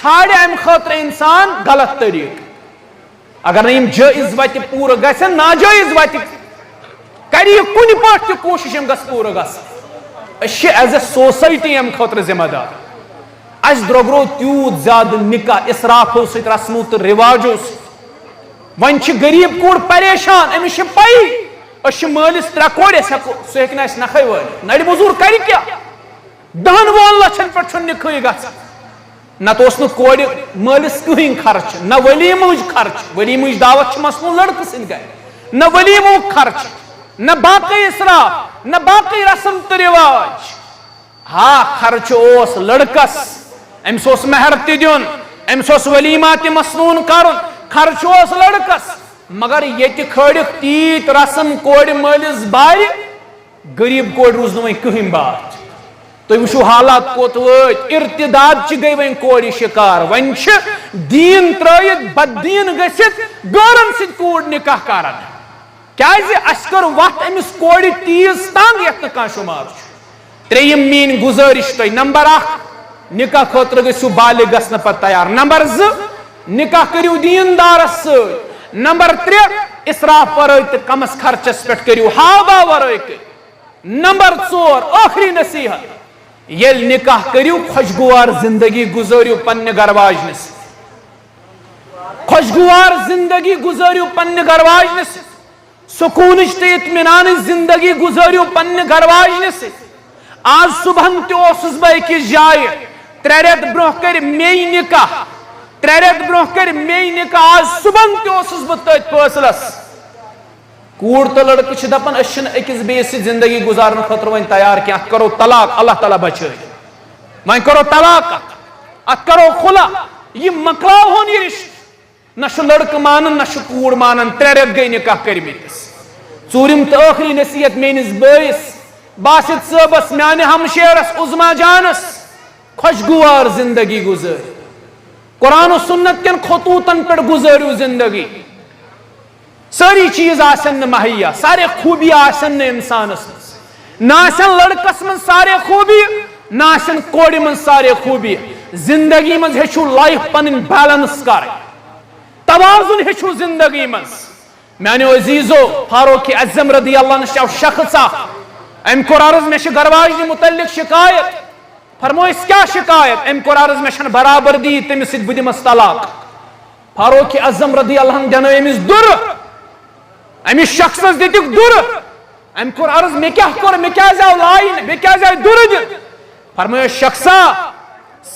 ژھانڈ ام خاطر انسان غلط طریق اگر نیم جائز وت پور گھن ناجائز وت کر کن پہ کوشش ام گھ پور گھن ایز اے سوسائٹی ام خاطر ذمہ دار اس درگرو تیوت زیادہ نکاح اسرافو ست رسمو تو رواجو ون غریب کوڑ پریشان امس پی اس مالس 3 کوڑ سہ ہیکہ اس نکھے ول نڑ مزور کر کیا 10 لچھن پہ نکھے گھن نہ تو کور مالس کہیں خرچ نہ ولیمہ خرچ ولیمہ دعوت مسنون لڑکہ سند گئے نہ ولیمہ خرچ نہ باقی اسراف نہ باقی رسم تو رواج ہاں خرچ اوس لڑکس امس اوس مہر تہ دیون امس اوس ولیمہ تہ مسنون کرن خرچ اوس لڑکس مگر یہ کھڑک تیت رسم کور مالس بارِ غریب کور روز نہ کہیں بات تو وچھو حالات کوت وٲتۍ ارتداد چھ گئی ون کور شکار ون چھ دین ترٲیِتھ بددین گٔژھِتھ غٲرن سۭتۍ کوٗر نکاح کران کیازِ اَسہِ کٔر وتھ أمِس کورِ تیٖژ تنگ یتھ نہٕ کانٛہہ شُمار چھُ ترٛیٚیِم میٲنۍ گُزٲرِش تۄہہِ نمبر 1 نکاح خٲطرٕ گٔژھِو بالغ گژھنہٕ پتہٕ تیار نمبر 2 نکاح کٔرِو دیندارس سۭتۍ نمبر 3 اسراف ورٲے تہٕ کمس خرچس پٮ۪ٹھ کٔرِو ہاوا ورٲے نمبر 4 ٲخری نصیحت ییٚلہِ نکاح کٔرِو خۄشگوار زندگی گُزٲرِو پننہِ گھر واجنہِ سۭتۍ خۄشگوار زندگی گُزٲرِو پننہِ گھر واجنہِ سۭتۍ سکوٗنٕچ تہٕ اطمینانٕچ زندگی گُزٲرِو پننہِ گھر واجنہِ سۭتۍ آز صبحن تہِ اوسُس بہٕ أکِس جایہِ 3 رٮ۪تھ برونٛہہ کٔرۍ مے نکاح 3 رٮ۪تھ برونٛہہ کٔرۍ مے نکاح آز صبحن تہِ اوسُس بہٕ تٔتھۍ فٲصلس کوٗر تہٕ لڑکہٕ چھِ دپان أسۍ چھِنہٕ أکِس بیٚیِس سۭتۍ زندگی گُزارنہٕ خٲطرٕ وۄنۍ تیار کینٛہہ اتھ کرو طلاق اللہ تعالیٰ بچٲیِن وۄنۍ کرو طلاق اتھ کرو خُلا یہِ مۄکلاوہون یہِ رشتہٕ نہ چھُ لڑکہٕ مانان نہ چھُ کوٗر مانان 3 رٮ۪تھ گٔے نکاح کٔرمٕتِس ژوٗرِم تہٕ ٲخری نصیحت میٲنِس بٲیِس باسط صٲبس میانہِ ہمشیرس عظما جانس خۄشگوار زندگی گُزٲرِو قرآن و سنت کٮ۪ن خطوٗطن پٮ۪ٹھ گُزٲرِو زندگی ساری چیز آسن نہ مہیا سارے خوبی آسن نہ انسانس مز نہ آسن لڑکس من سارے خوبی نہ آسن کورِ من سارے خوبی زندگی مز ہیچھو لائف پنن بیلنس کر توازن ہیچھو زندگی مز میانیو عزیزو فاروق اعظم رضی اللہ عنہ چھ شخص ام کور عرض میں گھر واجنہِ متعلق شکایت فرمویس کیا شکایت ام کور عرض میں برابردی تمس سۭتۍ بہٕ دِمس طلاق فاروق اعظم رضی اللہ عنہ دینو امس دُرٕ امس شخصس دِتِکھ دُرٕ ام کور عرض مےٚ کیٛاہ کوٚر مےٚ کیٛازِ آو لایِنہٕ مےٚ کیٛازِ آیہِ دُرٕ دِتھ فرمٲیو شخصا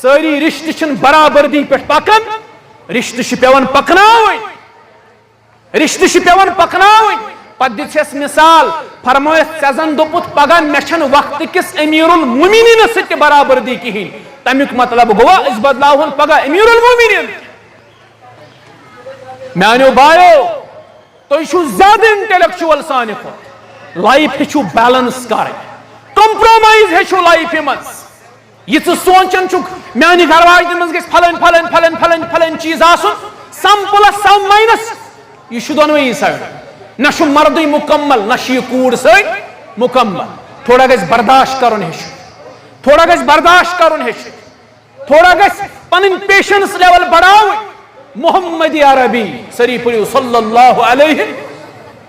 سٲری رشتہٕ چھِنہٕ برابردی پٮ۪ٹھ پکان رشتہٕ چھِ پیوان پکناوٕنۍ رشتہٕ چھِ پیوان پکناوٕنۍ پتہٕ دِژھیس مثال فرمٲیس ژےٚ زن دوٚپُتھ پگاہ مےٚ چھنہٕ وقتہٕ کِس أمیٖر المومنیٖنس سۭتۍ تہِ برابردی کِہیٖنۍ تمیُک مطلب گوٚوا أسۍ بدلاوہون پگاہ أمیٖر المومنیٖن میانیو بایو تُہۍ چھِو زیادٕ انٹلیکچوَل سانہِ کھۄتہٕ لایف ہیٚچھِو بیلنس کرٕنۍ کمپرومایز ہیٚچھِو لایفہِ منٛز یہِ ژٕ سونٛچان چھُکھ میانہِ گھر واجنہِ منٛز گژھِ پھلٲنۍ پھلٲنۍ پھلٲنۍ پھلٲنۍ پھلٲنۍ چیٖز آسُن سم پلس سم ماینس یہ چھُ دۄنوٕنی سایڈٕ نہ چھُ مردٕے مُکمل نہ چھِ یہِ کوٗر سۭتۍ مُکمل تھوڑا گژھِ برداشت کرُن ہیٚچھُن تھوڑا گژھِ برداشت کرُن ہیٚچھُن تھوڑا گژھِ پنٕنۍ پیشنس لیول بڑاوٕنۍ محمد عربی سری پٔرِو صلی اللہ علیہ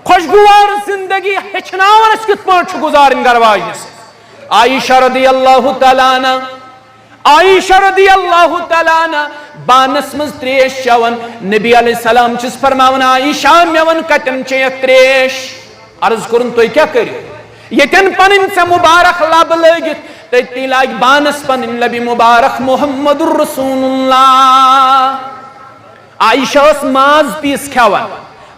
خۄشگوار زندگی ہیٚچھناوان أسۍ کِتھ پٲٹھۍ چھُ گُزارٕنۍ گھر واجنہِ سۭتۍ عائشہ رضی اللہ تعالیٰ عنہ عائشہ رضی اللہ تعالیٰ عنہ بانس مز تریش چون نبی علیہ السلام چھس فرماون عائشہ مے ون کتن چیت تریش عرض کرن تُہۍ کیٛاہ کٔرِو ییٚتٮ۪ن پنٕنۍ ژےٚ مُبارک لب لٲگِتھ تٔتی لاگہِ بانس پنٕنۍ لبہِ مُبارک محمد رسول اللہ عائشہ ٲس ماز پیٖس کھٮ۪وان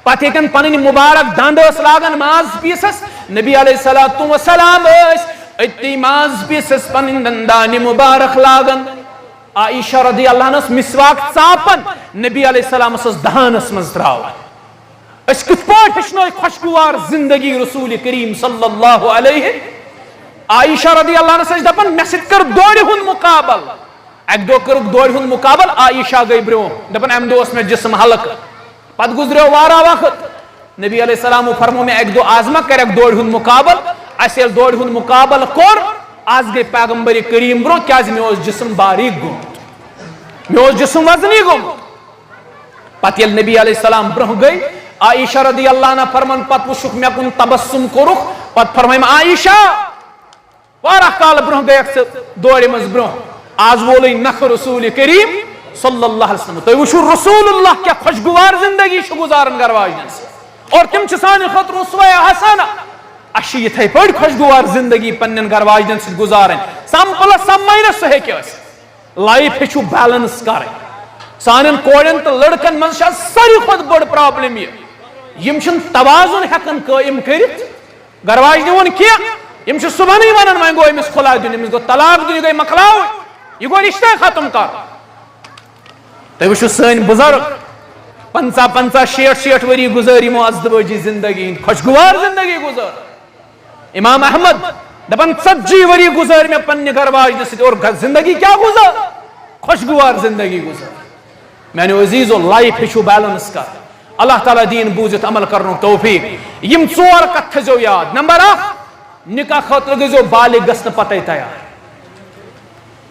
پتہٕ ییٚتٮ۪ن پنٕنۍ مُبارک دند ٲس لاگان ماز پیٖسس نبی علیہ الصلوۃ والسلام ٲسۍ أتی ماز پیٖسس پنٕنۍ دندانہِ مُبارک لاگان عائشہ رضی اللہ عنہ مسواک ژاپان نبی علیہ السلام ٲسس دہانس منٛز تراوان أسۍ کِتھ پٲٹھۍ ہیٚچھنٲے خۄشگوار زندگی رسول کریم صلی اللہ علیہ عائشہ رضی اللہ عنہ ٲسۍ دپان مےٚ سۭتۍ کر دورِ ہُنٛد مُقابل اکہِ دۄہ کٔرٕکھ دورِ ہُنٛد مُقابل عائشہ گٔے برٛونٛہہ دپان امہِ دۄہ اوس مےٚ جسم ہلکہٕ پتہٕ گُزریو واریاہ وقت نبی علیہ السلامو فرمو مےٚ اکہِ دۄہ آز ما کرکھ دورِ ہُنٛد مُقابل اسہِ ییٚلہِ دورِ ہُنٛد مُقابل کوٚر آز گٔے پیغمبر کریم برٛونٛہہ کیٛازِ مےٚ اوس جسم باریٖک گوٚمُت مےٚ اوس جسم وزنی گوٚمُت پتہٕ ییٚلہِ نبی علیہ السلام برٛونٛہہ گٔے عائشہ رضی اللہ عنہ فرمان پتہٕ وٕچھُکھ مےٚ کُن تبسُم کوٚرُکھ پتہٕ فرمٲیِم عائشہ واریاہ کالہٕ برٛونٛہہ گٔیکھ ژٕ دورِ منٛز برٛونٛہہ آز وولٕے نکھٕ رسول کریم صلی اللہ علیہ وسلم تُہۍ وٕچھِو رسول اللہ کیٛاہ خۄشگوار زندگی چھُ گُزاران گھر واجنٮ۪ن سۭتۍ اور تِم چھِ سانہِ خٲطرٕ اُسوے حسنہ اَسہِ چھِ یِتھَے پٲٹھۍ خۄشگوار زندگی پننٮ۪ن گھر واجنٮ۪ن سۭتۍ گُزارٕنۍ سم پلس سم ماینس سُہ ہیٚکہِ ٲسِتھ لائف ہیچو بیلنس کر سانن کوڑن تو لڑکن من ساری خود بڑ پرابلم یہ توازن ہیکن قائم کرت گرواج دون کی یم صبح ونان وی گو امس کھلا دن امس گو طلاق دن یہ گئی مکلاو یہ گو رشتہ ختم کر تھی وچھو سن بزرگ 50-50 وری گزر یمو ازدواجی زندگی خوشگوار زندگی گزر امام احمد دپن 40 وری گزر میں پنہ گھر واجنہ سۭتۍ اور زندگی کیا گزر خوشگوار زندگی گزر میانو عزیزو لائف ہیچو بیلنس کر اللہ تعالیٰ دین بوزت عمل کرنو توفیق یم 4 کتھ تھزو یاد نمبر 1 نکاح خاطر گزو بالغ گژھنہٕ پتے تیار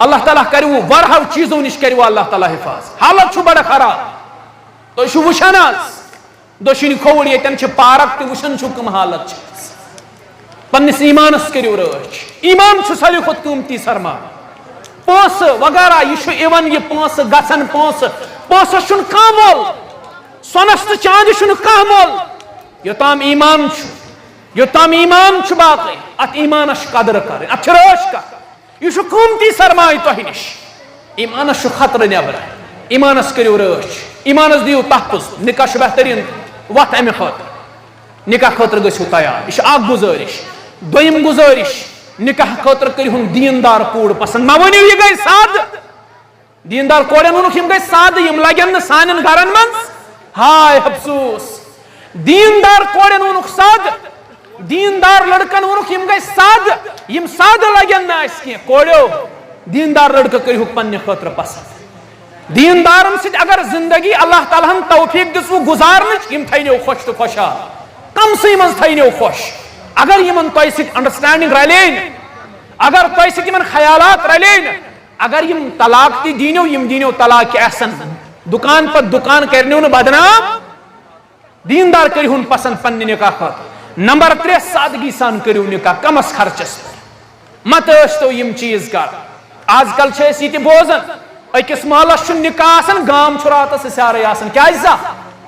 اللہ تعالیٰ کرو ورہو چیزوں نش کرو اللہ تعالیٰ حفاظ حالت چھو بڑا خراب تو چھو وچھان دشن کھوڑ یتن پارک تہ وچھان چھو کم حالت پنس ایمانس کرو رچ ایمان چھو ساروی کھت قیمتی سرما پونس وغیرہ یہ ایون یہ پونس گھن پونس چھن کانٛہہ مول سونس تو چاند چھن کانٛہہ مول یوتام ایمان چھو باقی ات ایمانس قدر کر ات رچ کر یہ قیمتی سرمایہ تہ نش ایمانس خطرہ نبر ایمانس کرو رچ ایمانس دیو تحفظ نکاح بہترین وت امہ خاطر نکاح خاطر گژھو تیار یہ اخ گزارش دویم گزارش نکاح خاطر کرہن دیندار کوڑ پسند ما ونیو یہ گئی ساد دیندار کوڑن ونک یم گئی ساد یم لگن نہ سانن گھرن من ہائے افسوس دیندار کوڑن ونک ساد دیندار لڑکن ونک یم گئی ساد یم ساد لگن نہ اس کی کوڑو دیندار لڑکہ کرہو پنہ خاطر پسند دیندارن سۭتۍ اگر زندگی اللہ تعالیٰ ہن توفیق دسو گزارنچ یم تھینو خوش تو خوشحال کم سی من تھینو خوش اگر یمن تۄہہِ سۭتۍ انڈرسٹینڈنگ رلین اگر تۄہہِ سۭتۍ یمن خیالات رلین اگر یم طلاق تہِ دینو یم دینو طلاق احسن دکان پتہٕ دکان کرنو نہٕ بدنام دیندار کرہون پسند پننہِ نکاح خاطر نمبر 3 سادگی سان کرو نکاح کمس خرچس مت ٲسۍتو یم چیز کر آز کل چھ أسۍ یہِ تہِ بوزان اکس محلس نکاح آسان گام راتس سارے آسان کیا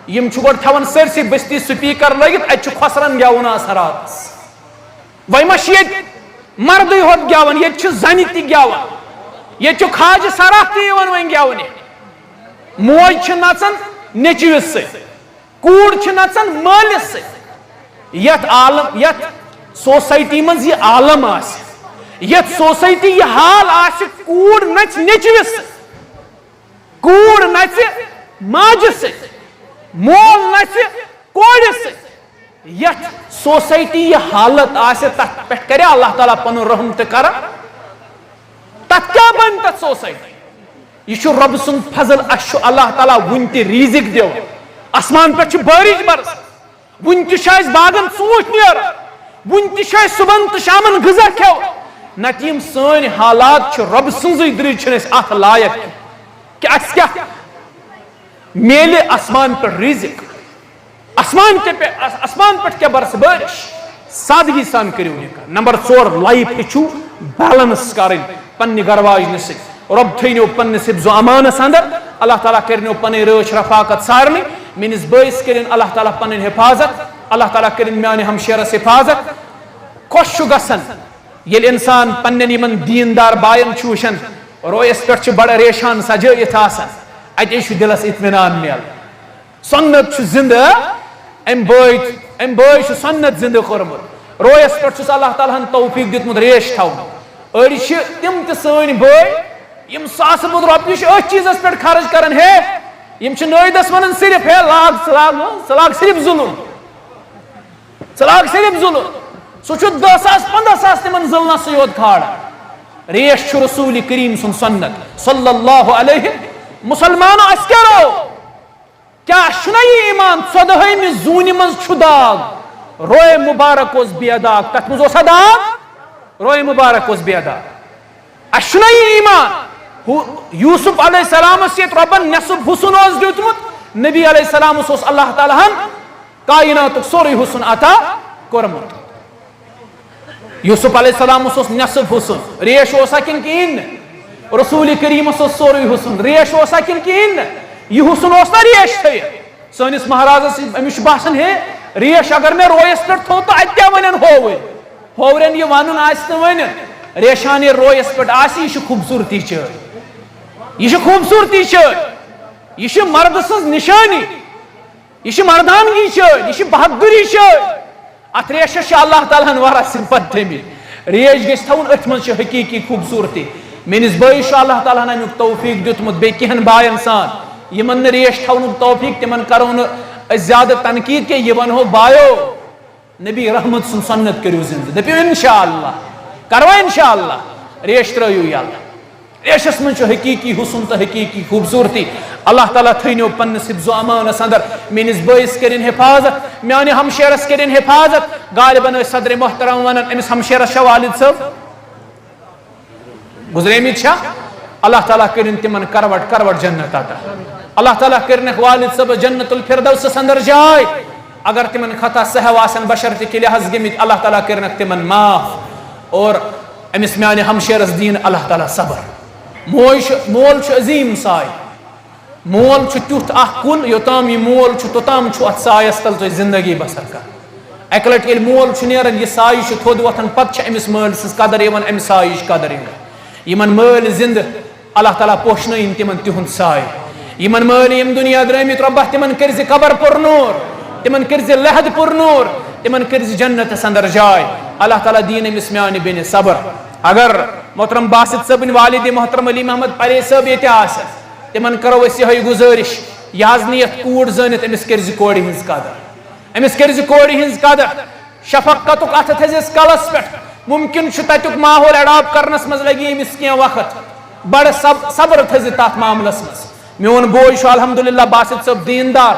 یم گۄڈٕ تھاوان سٲرسٕے بستی سپیکر لگت اتہ کھسرن گیون آسان راتس وی ما مردی ہوت گیون یہ زنہ تہ گیون یہ خاج سراہ تہ ون گیون موج نژان نیچوس کوڑ نژان مالس یت عالم یت سوسائٹی مز یہ عالم آس یت سوسائٹی یہ حال آس کوڑ نچ نیچوس کوڑ نچ ماجہ مول نچ کوڑ یت سوسائٹی یہ حالت آس تک پہ کرے اللہ تعالیٰ پن رحم تر تک کیا بن تک سوسائٹی یہ رب سن فضل اس اللہ تعالیٰ ون تہ ریزق دیو آسمان پہ بارش برس ون تہ باغن ژوٗنٛٹھۍ نیران ون تہ صبح تو شامن غذا کھو نت یم سن حالات رب سنزے درج ات لائق کہ اس کیا میل آسمان پہ رزق آسمان پہ کیا برس بارش سادگی سان کرو نکاح نمبر 4 لائف ہیچو بیلنس کریں پنہ گھر واجنہ سۭتۍ رب تھینو پنس حفظ و امانس اندر اللہ تعالیٰ کرنو پن رچ رفاقت سارنی میس بٲیس کرن اللہ تعالیٰ پن حفاظت اللہ تعالیٰ کرن میانہ ہمشیرس حفاظت خوش گژھان ییٚلہِ انسان پنن یمن دیندار باین وچھان رویس پہ بڑا ریشان سجائت آسان اتے دلس اطمینان مل سنت زندہ ام بٲے سنت زندہ کورمت رویس پہ اللہ تعالیٰ ہن توفیق دتمت ریش تھاون اڑ تم تہ سن بٲے یم ساس بد رۄپیہِ چھِ أتھۍ چیٖزس پٮ۪ٹھ خرچ کران ہے یم چھِ نٲیدس ونان صرف ہے لاگ صرف ظلم صرف ظلم سُہ چھُ 10,000-15,000 تمن ظلمس یوت کھاڑا ریش چھُ رسول کریم سن سنت صلی اللہ علیہ مسلمانو اس کرو کیا چھُنا یہ ایمان 14 زوٗنہِ منٛز چھُ داغ روئے مبارک اوس بے داغ تتھ منٛز اوسا داغ روئے مبارک اوس بے داغ اس چھُنا یہ ایمان یوسف علیہ السلام یت ربن نصف حسن اوس دیُتمُت نبی علیہ السلام اوس اللہ تعالیٰ ہن کائناتُک سورُے حسن عطا کوٚرمُت یوسف علیہ السلام اوس نصف حسن ریش اوسا کن کہین رسول کریم اوس سورُے حسن ریش اوسا کن کہین یہ حسن اوس نا ریش تھٲیِتھ سٲنِس مہرازس أمِس چھُ باسان ہے ریش اگر مےٚ رویس پٮ۪ٹھ تھوٚو تہٕ اَتہِ کیٛاہ وَنن ہوورٮ۪ن یہِ وَنُن آسہِ نہٕ وۄنۍ ریشان ییٚلہِ رویس پٮ۪ٹھ آسہِ یہِ چھِ خوٗبصوٗرتی چٲڑۍ یہ خوبصورتی یہ مرد سز نشانی یہ مردانگی یہ بہادری ات ریشس اللہ تعالیٰ واریاہ صفت تھمت ریش گھس تھون ات من حقیقی خوبصورتی میس بٲیس اللہ تعالیٰ امیک توفیق دیتمت بیٚیہِ کینٛہن بایَن سان یمن نہٕ ریش تھونُک توفیق تمن کرو نہٕ أسۍ زیادٕ تنقید کینٛہہ یہ ونہو بایو نبی رحمت سن سنت کٔرِو زندٕ دٔپِو انشاءاللہ کروا انشاءاللہ ریش ترٲیِو یلہٕ ریشس من حقیقی حسن تو حقیقی خوبصورتی اللہ تعالیٰ تھنو پنس حفظ و امانس اندر میس بٲیس کرن حفاظت میانہ ہمشیرس کرن حفاظت غالباً صدر محترم ونان امس ہمشیرس والد صاحب گزریمت اللہ تعالیٰ کرن تمن کروٹ کروٹ جنت عطا اللہ تعالیٰ کرنک والد صاحب جنت الفردوس اندر جائے اگر تمن خطا سہو آسن بشرط کہ لحاظ گمت اللہ تعالیٰ کرنک تمن معاف اور امس میانہ ہمشیرس دین اللہ تعالیٰ صبر مول عظیم سائے مول تیت اخ کن یوتام یہ مول توتام ات سایس تل تھی زندگی بسر کر اکہ لٹہ یل مول نیران یہ سایہ تھود وتھان پتہ امس مال سز قدر یوان امہ سایہ قدر یمن مال زند اللہ تعالیٰ پوشن تمن تہد سائے یمن مال یم دنیا درامت ربہ تمن کرز قبر پر نور تمن کرز لحد پر نور تمن کرز جنت اندر جائے اللہ تعالیٰ دین امس میانہ بین صبر اگر محترم باسط صبن والد محترم علی محمد پرے صاحب یہ تمن کرو یہ گزارش یہ نیت کوڑ زنت امس کرز کوڑ ہز قدر امس کرز کوڑ ہز قدر شفقت ات تھزس کلس پہ ممکن تتک ماحول اڈاپ کرنس مز لگی امس کی وقت بڑ صبر تھز تات معاملس مز میون بوے الحمدللہ باسط صاحب دیندار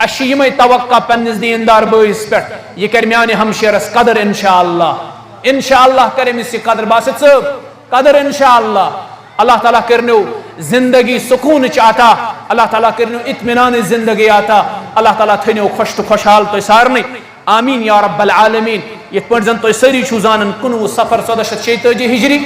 اس یمے توقع پنس دیندار بٲیس پہ یہ کر میانہ ہمشیرس قدر انشاءاللہ انشاءاللہ کر امس یہ قدر باسط صاحب قدر انشاءاللہ اللہ تعالیٰ کرنو زندگی سکون عطا اللہ تعالیٰ کرنو اطمینان زندگی عطا اللہ تعالیٰ تھنو خوش تو خوشحال تو سارنے آمین یا رب العالمین یت پٲٹھۍ زن تُہۍ سٲری چھُو زانان 19 صفر 1446 ہجری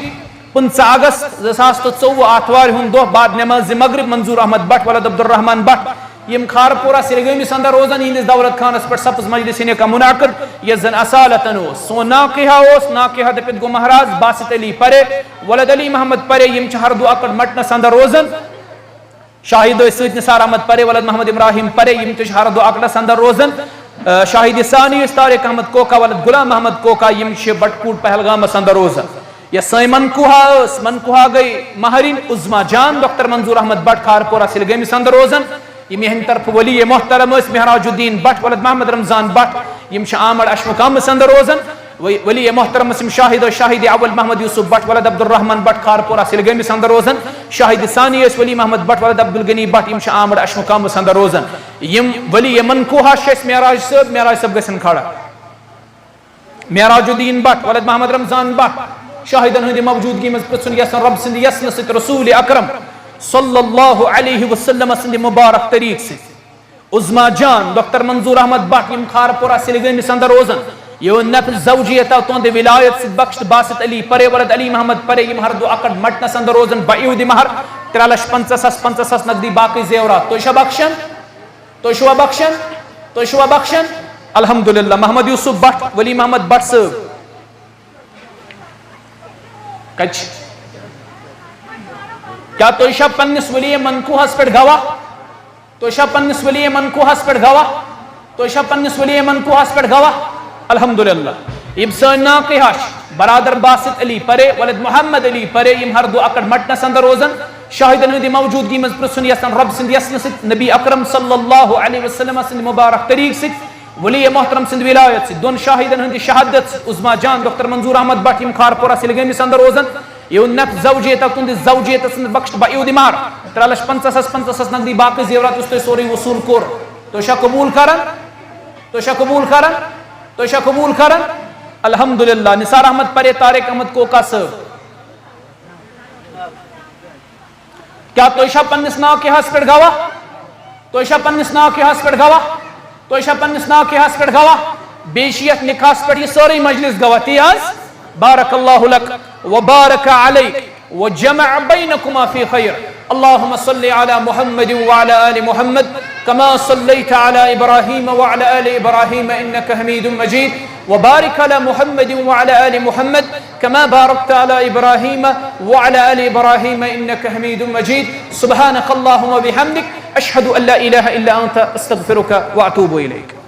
15 اگست 2024 آتھوارِ ہُنٛد دۄہ بعد نماز مغرب منظور احمد بٹ ولد عبدالرحمان بٹ یم کھارپورہ سرگٲمِس اندر روزان یہندس دولت خانس پہ سپز مجلس نکاح منعقد یس زن اصالتن سون ناقیہ دپت گو مہراز باسط علی پرے ولد علی محمد پرے یم ہر دو اکڑ مٹنس اندر روزان شاہد ست نثار احمد پرے ولد محمد ابراہیم پرے یم ہر دو اکڑس اندر روزان شاہد ثانی طارق احمد کوکا ولد غلام محمد کوکا یم بٹکوٹ پہلگامس اندر روزان یا سن منکوہا گئی مہرین عظما جان ڈاکٹر منظور احمد بٹ کھارپورہ سرگٲمِس اندر روزان یم یہند طرف ولی محترم مہراج الدین بٹ ولد محمد رمضان بٹ یم آمڑ اشمقامس اندر روزان ولی محترم شاہد اول محمد یوسف بٹ ولد عبدالرحمان بٹ کھارپورہ سرگٲمِس اندر روزان شاہد ثانی ولی محمد بٹ ولد عبدالغنی بٹ یم آمڑ اشمقامس اندر روزان یم ولی منکوہا معراج صاحب گژھن کھڑا مہراج الدین بٹ ولد محمد رمضان بٹ شاہدن ہند موجودگی مز پرژھن یژھان رب سند یسن ست رسول اکرم صلی اللہ علیہ وسلم سند مبارک طریق سے عظما جان ڈاکٹر منظور احمد بٹ یم کھارپورہ سرگٲمِس اندر روزان یہ نفل زوجیت تہند ولایت ست بخش باسط علی پرے ولد علی محمد پرے یم ہر دو اکڑ مٹنس اندر روزان بعیود مہر 3,50,000 نقدی باقی زیورات تو شوا بخشن الحمدللہ محمد یوسف بٹ ولی محمد بٹ صاحب کچھ کیا تو شب پنس ولی منکوہس پہ گواہ تو شب پنس ولی منکوہس پہ گواہ تو شب پنس ولی منکوہس پہ گواہ الحمدللہ یم سن ناقیہ برادر باسط علی پرے ولد محمد علی پرے یم ہر دو اکڑ مٹنس اندر روزان شاہدن ہند موجودگی مز پرژھن یژھان رب سند یسن ست نبی اکرم صلی اللہ علیہ وسلم سند مبارک طریق ست ولی محترم سند ولایت ست دون شاہدن ہند شہادت عظما جان ڈاکٹر منظور احمد بٹ یم کھارپورہ سرگٲمِس اندر روزان یہ نفس زوجیت تہند زوجیت سند بخش بعیود مہر 3,50,000 نقدی باقی زیورات اس تہ سورے وصول کور تو شا قبول کرن الحمدللہ نثار احمد پرے طارق احمد کوکا صاحب کیا تو شا پنس ناقیہس پہ گواہ تو شا پنس ناقیہس پہ گواہ تو شا پنس ناقیہس پہ گواہ بیشیت نکاحس پہ یہ سوری مجلس گواہ تیاز بارک اللہ لک وبارک علیک وجمع بینکما فی خیر اللہم صلی علی محمد وعلی آل محمد کما صلیت علی ابراہیم وعلی آل ابراہیم انکا حمید مجید وبارک علی محمد وعلی آل محمد كما باركت على إبراهيم وعلى آل إبراهيم إنك حميد مجيد. سبحانك اللهم وبحمدك أشهد أن لا إله إلا أنت أستغفرك وأتوب إليك.